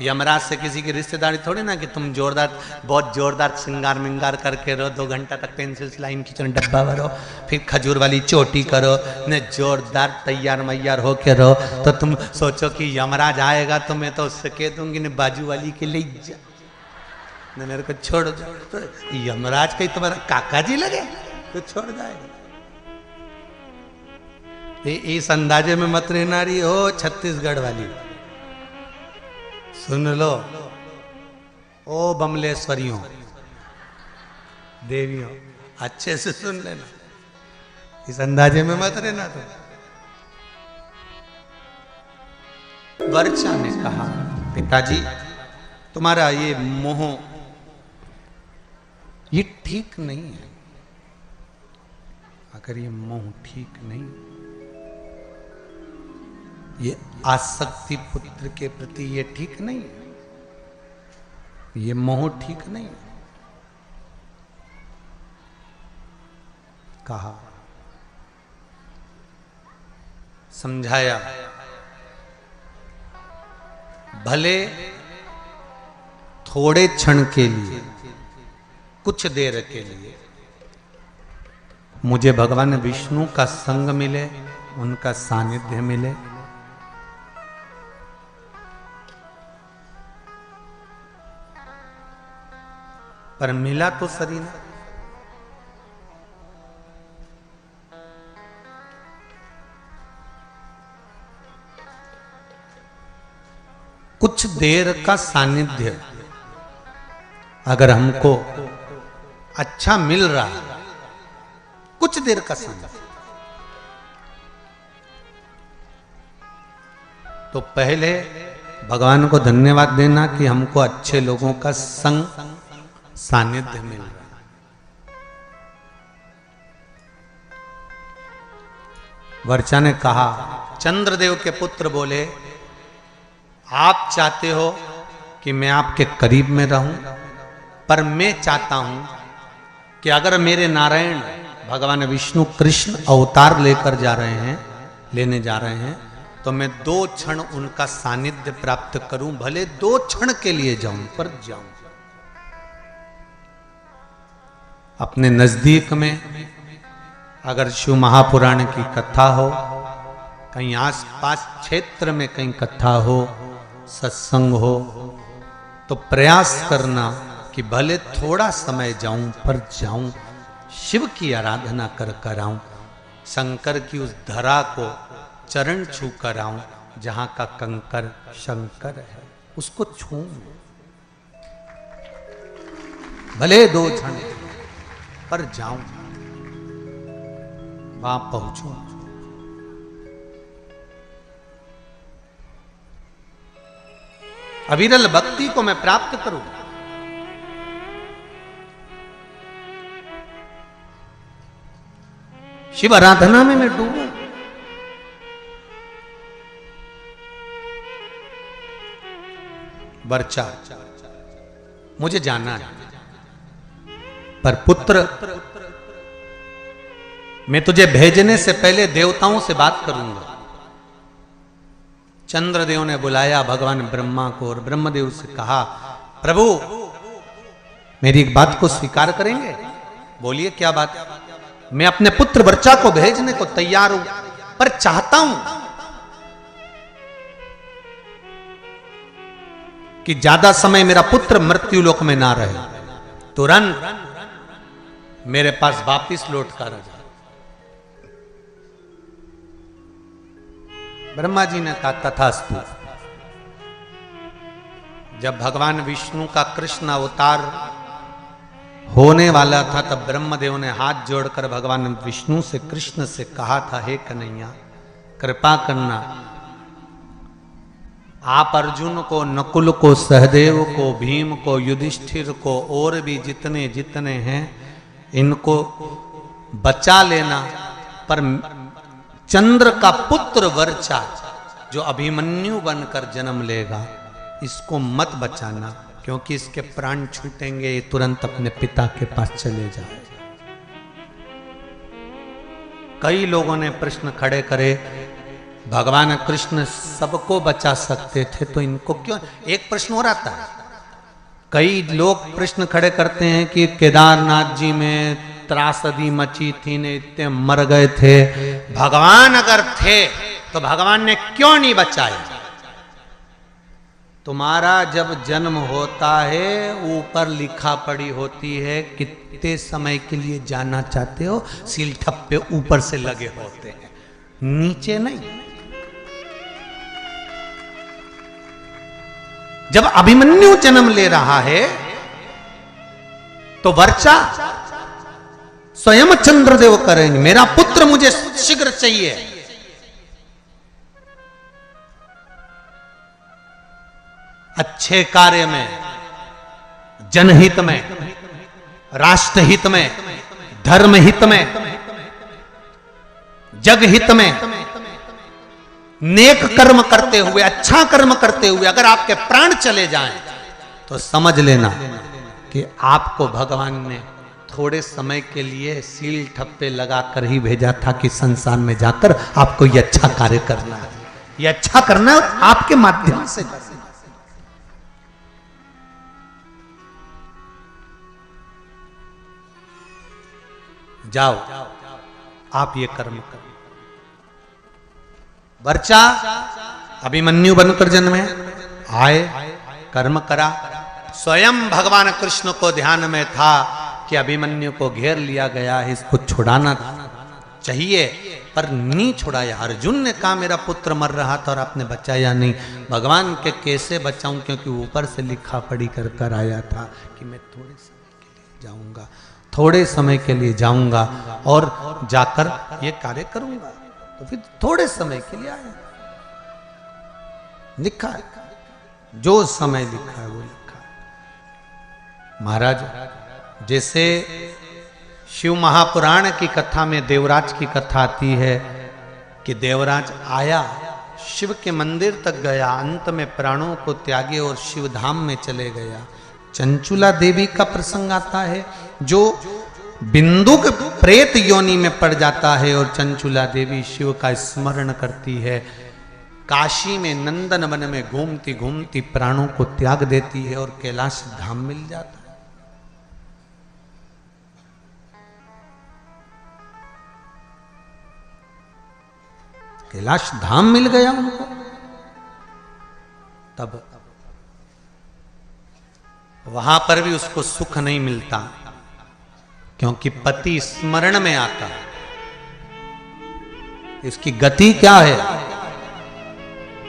यमराज से किसी की रिश्तेदारी थोड़ी ना कि तुम जोरदार, बहुत जोरदार श्रृंगार मिंगार करके रहो, 2 घंटा तक पेंसिल लाइन खींचो, डब्बा भरो, फिर खजूर वाली चोटी करो, ने जोरदार तैयार मैयार होके रहो। तो तुम सोचो कि यमराज आएगा तो मैं तो उससे कह दूंगी ने बाजू वाली के ले जा, ने मेरे को छोड़ दो। तो यमराज कहीं तुम्हारा काका जी लगे तो छोड़ जाएगा। इस अंदाजे में मत रहना रही हो छत्तीसगढ़ वाली। सुन लो ओ बमलेश्वरियों देवियों, अच्छे से सुन लेना, इस अंदाजे में मत रहना। तो वर्चा ने कहा, पिताजी तुम्हारा ये मोह ये ठीक नहीं है। अगर ये मोह ठीक नहीं, ये आसक्ति पुत्र के प्रति ये ठीक नहीं है, ये मोह ठीक नहीं है। कहा, समझाया, भले थोड़े क्षण के लिए, कुछ देर के लिए मुझे भगवान विष्णु का संग मिले, उनका सानिध्य मिले, पर मिला तो सही ना। कुछ देर का सानिध्य अगर हमको अच्छा मिल रहा है, कुछ देर का सानिध्य, तो पहले भगवान को धन्यवाद देना कि हमको अच्छे लोगों का संग सानिध्य मिल रहा है। वर्चा ने कहा, चंद्रदेव के पुत्र बोले, आप चाहते हो कि मैं आपके करीब में रहूं, पर मैं चाहता हूं कि अगर मेरे नारायण भगवान विष्णु कृष्ण अवतार लेकर लेने जा रहे हैं, तो मैं 2 क्षण उनका सानिध्य प्राप्त करूं, भले 2 क्षण के लिए जाऊं, पर जाऊं। अपने नजदीक में अगर शिव महापुराण की कथा हो, कहीं आसपास क्षेत्र में कहीं कथा हो, सत्संग हो, तो प्रयास करना कि भले थोड़ा समय जाऊं, पर जाऊं, शिव की आराधना कर आऊं, शंकर की उस धरा को चरण छू कर आऊं, जहां का कंकर शंकर है, उसको छू, भले 2 क्षण पर जाऊं, वहां पहुंचूं। अविरल भक्ति को मैं प्राप्त करूं। शिव आराधना में मैं डूबूं। वर्चा, मुझे जाना है, पर पुत्र मैं तुझे भेजने से पहले देवताओं से बात करूंगा। चंद्रदेव ने बुलाया भगवान ब्रह्मा को और ब्रह्मदेव से कहा, प्रभु मेरी एक बात को स्वीकार करेंगे? बोलिए क्या बात? मैं अपने पुत्र वर्चा को भेजने को तैयार हूं, पर चाहता हूं कि ज्यादा समय मेरा पुत्र मृत्यु लोक में ना रहे, तुरंत मेरे पास वापिस लौट कर आ जाए। ब्रह्मा जी ने कहा तथास्तु। जब भगवान विष्णु का कृष्ण अवतार होने वाला था तब ब्रह्मदेव ने हाथ जोड़कर भगवान विष्णु से कृष्ण से कहा था, हे कन्हैया कृपा करना, आप अर्जुन को, नकुल को, सहदेव को, भीम को, युधिष्ठिर को और भी जितने जितने हैं इनको बचा लेना, पर चंद्र का पुत्र वर्चा जो अभिमन्यु बनकर जन्म लेगा इसको मत बचाना, क्योंकि इसके प्राण छूटेंगे, ये तुरंत अपने पिता के पास चले जाए। कई लोगों ने प्रश्न खड़े करे, भगवान कृष्ण सबको बचा सकते थे तो इनको क्यों? एक प्रश्न और आता है, कई लोग प्रश्न खड़े करते हैं कि केदारनाथ जी में त्रासदी मची थी ने इतने मर गए थे, भगवान अगर थे तो भगवान ने क्यों नहीं बचाया? तुम्हारा जब जन्म होता है ऊपर लिखा पड़ी होती है कितने समय के लिए जाना चाहते हो, सील ठप्पे ऊपर से लगे होते हैं, नीचे नहीं। जब अभिमन्यु जन्म ले रहा है तो वर्चा स्वयं चंद्रदेव करेंगे, मेरा पुत्र मुझे शीघ्र चाहिए। अच्छे कार्य में, जनहित में, राष्ट्रहित में, धर्म हित में, जग हित में नेक कर्म करते हुए, अच्छा कर्म करते हुए अगर आपके प्राण चले जाएं तो समझ लेना कि आपको भगवान ने थोड़े समय के लिए सील ठप्पे लगाकर ही भेजा था कि संसार में जाकर आपको ये अच्छा कार्य करना है, ये अच्छा करना है आपके माध्यम से। जाओ आप ये कर्म करो। वर्चा अभिमन्यु बनकर जन्मे, आए, कर्म करा। स्वयं भगवान कृष्ण को ध्यान में था कि अभिमन्यु को घेर लिया गया है, इसको छुड़ाना चाहिए, पर नहीं छुड़ाया। अर्जुन ने कहा मेरा पुत्र मर रहा था और आपने बचाया नहीं। भगवान के कैसे बचाऊं, क्योंकि ऊपर से लिखा पढ़ी कर कर आया था कि मैं थोड़े समय के लिए जाऊंगा, थोड़े समय के लिए जाऊंगा और जाकर ये कार्य करूंगा। तो फिर थोड़े समय के लिए आया, लिखा है, जो समय लिखा है वो लिखा है। महाराज, जैसे शिव महापुराण की कथा में देवराज की कथा आती है कि देवराज आया, शिव के मंदिर तक गया, अंत में प्राणों को त्यागे और शिव धाम में चले गया। चंचुला देवी का प्रसंग आता है जो बिंदु के प्रेत योनि में पड़ जाता है और चंचुला देवी शिव का स्मरण करती है। काशी में नंदन वन में घूमती घूमती प्राणों को त्याग देती है और कैलाश धाम मिल जाता है। कैलाश धाम मिल गया उनको। तब वहां पर भी उसको सुख नहीं मिलता, क्योंकि पति स्मरण में आता। इसकी गति क्या है?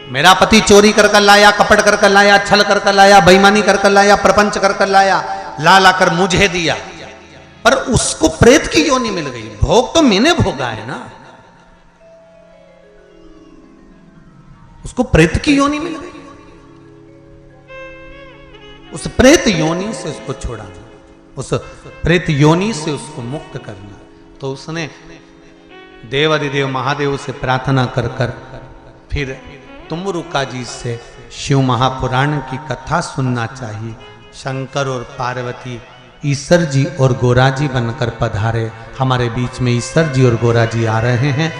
मेरा पति चोरी कर कर लाया, कपट कर कर लाया, छल कर कर लाया, बेईमानी कर कर लाया, प्रपंच कर कर लाया, ला ला कर मुझे दिया, पर उसको प्रेत की योनि मिल गई। भोग तो मैंने भोगा है ना, उसको प्रेत की योनि मिल गई। उस प्रेत योनि से उसको छोड़ाना, उस प्रेत योनि से उसको मुक्त करना। तो उसने देवाधिदेव महादेव से प्रार्थना कर कर फिर तुमरुका जी से शिव महापुराण की कथा सुनना चाहिए। शंकर और पार्वती ईश्वर जी और गोरा जी बनकर पधारे। हमारे बीच में ईश्वर जी और गोरा जी आ रहे हैं।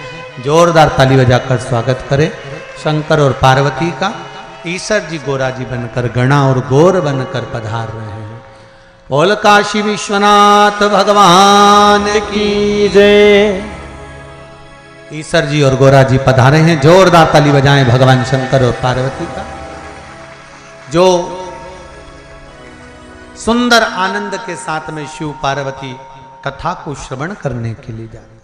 जोरदार ताली बजाकर स्वागत करें शंकर और पार्वती का। ईश्वर जी गोरा जी बनकर, गणा और गोर बनकर पधार रहे हैं। बोल काशी विश्वनाथ भगवान की जय। ईश्वर जी और गोरा जी पधारे हैं। जोरदार ताली बजाएं भगवान शंकर और पार्वती का। जो सुंदर आनंद के साथ में शिव पार्वती कथा को श्रवण करने के लिए जा रहे हैं।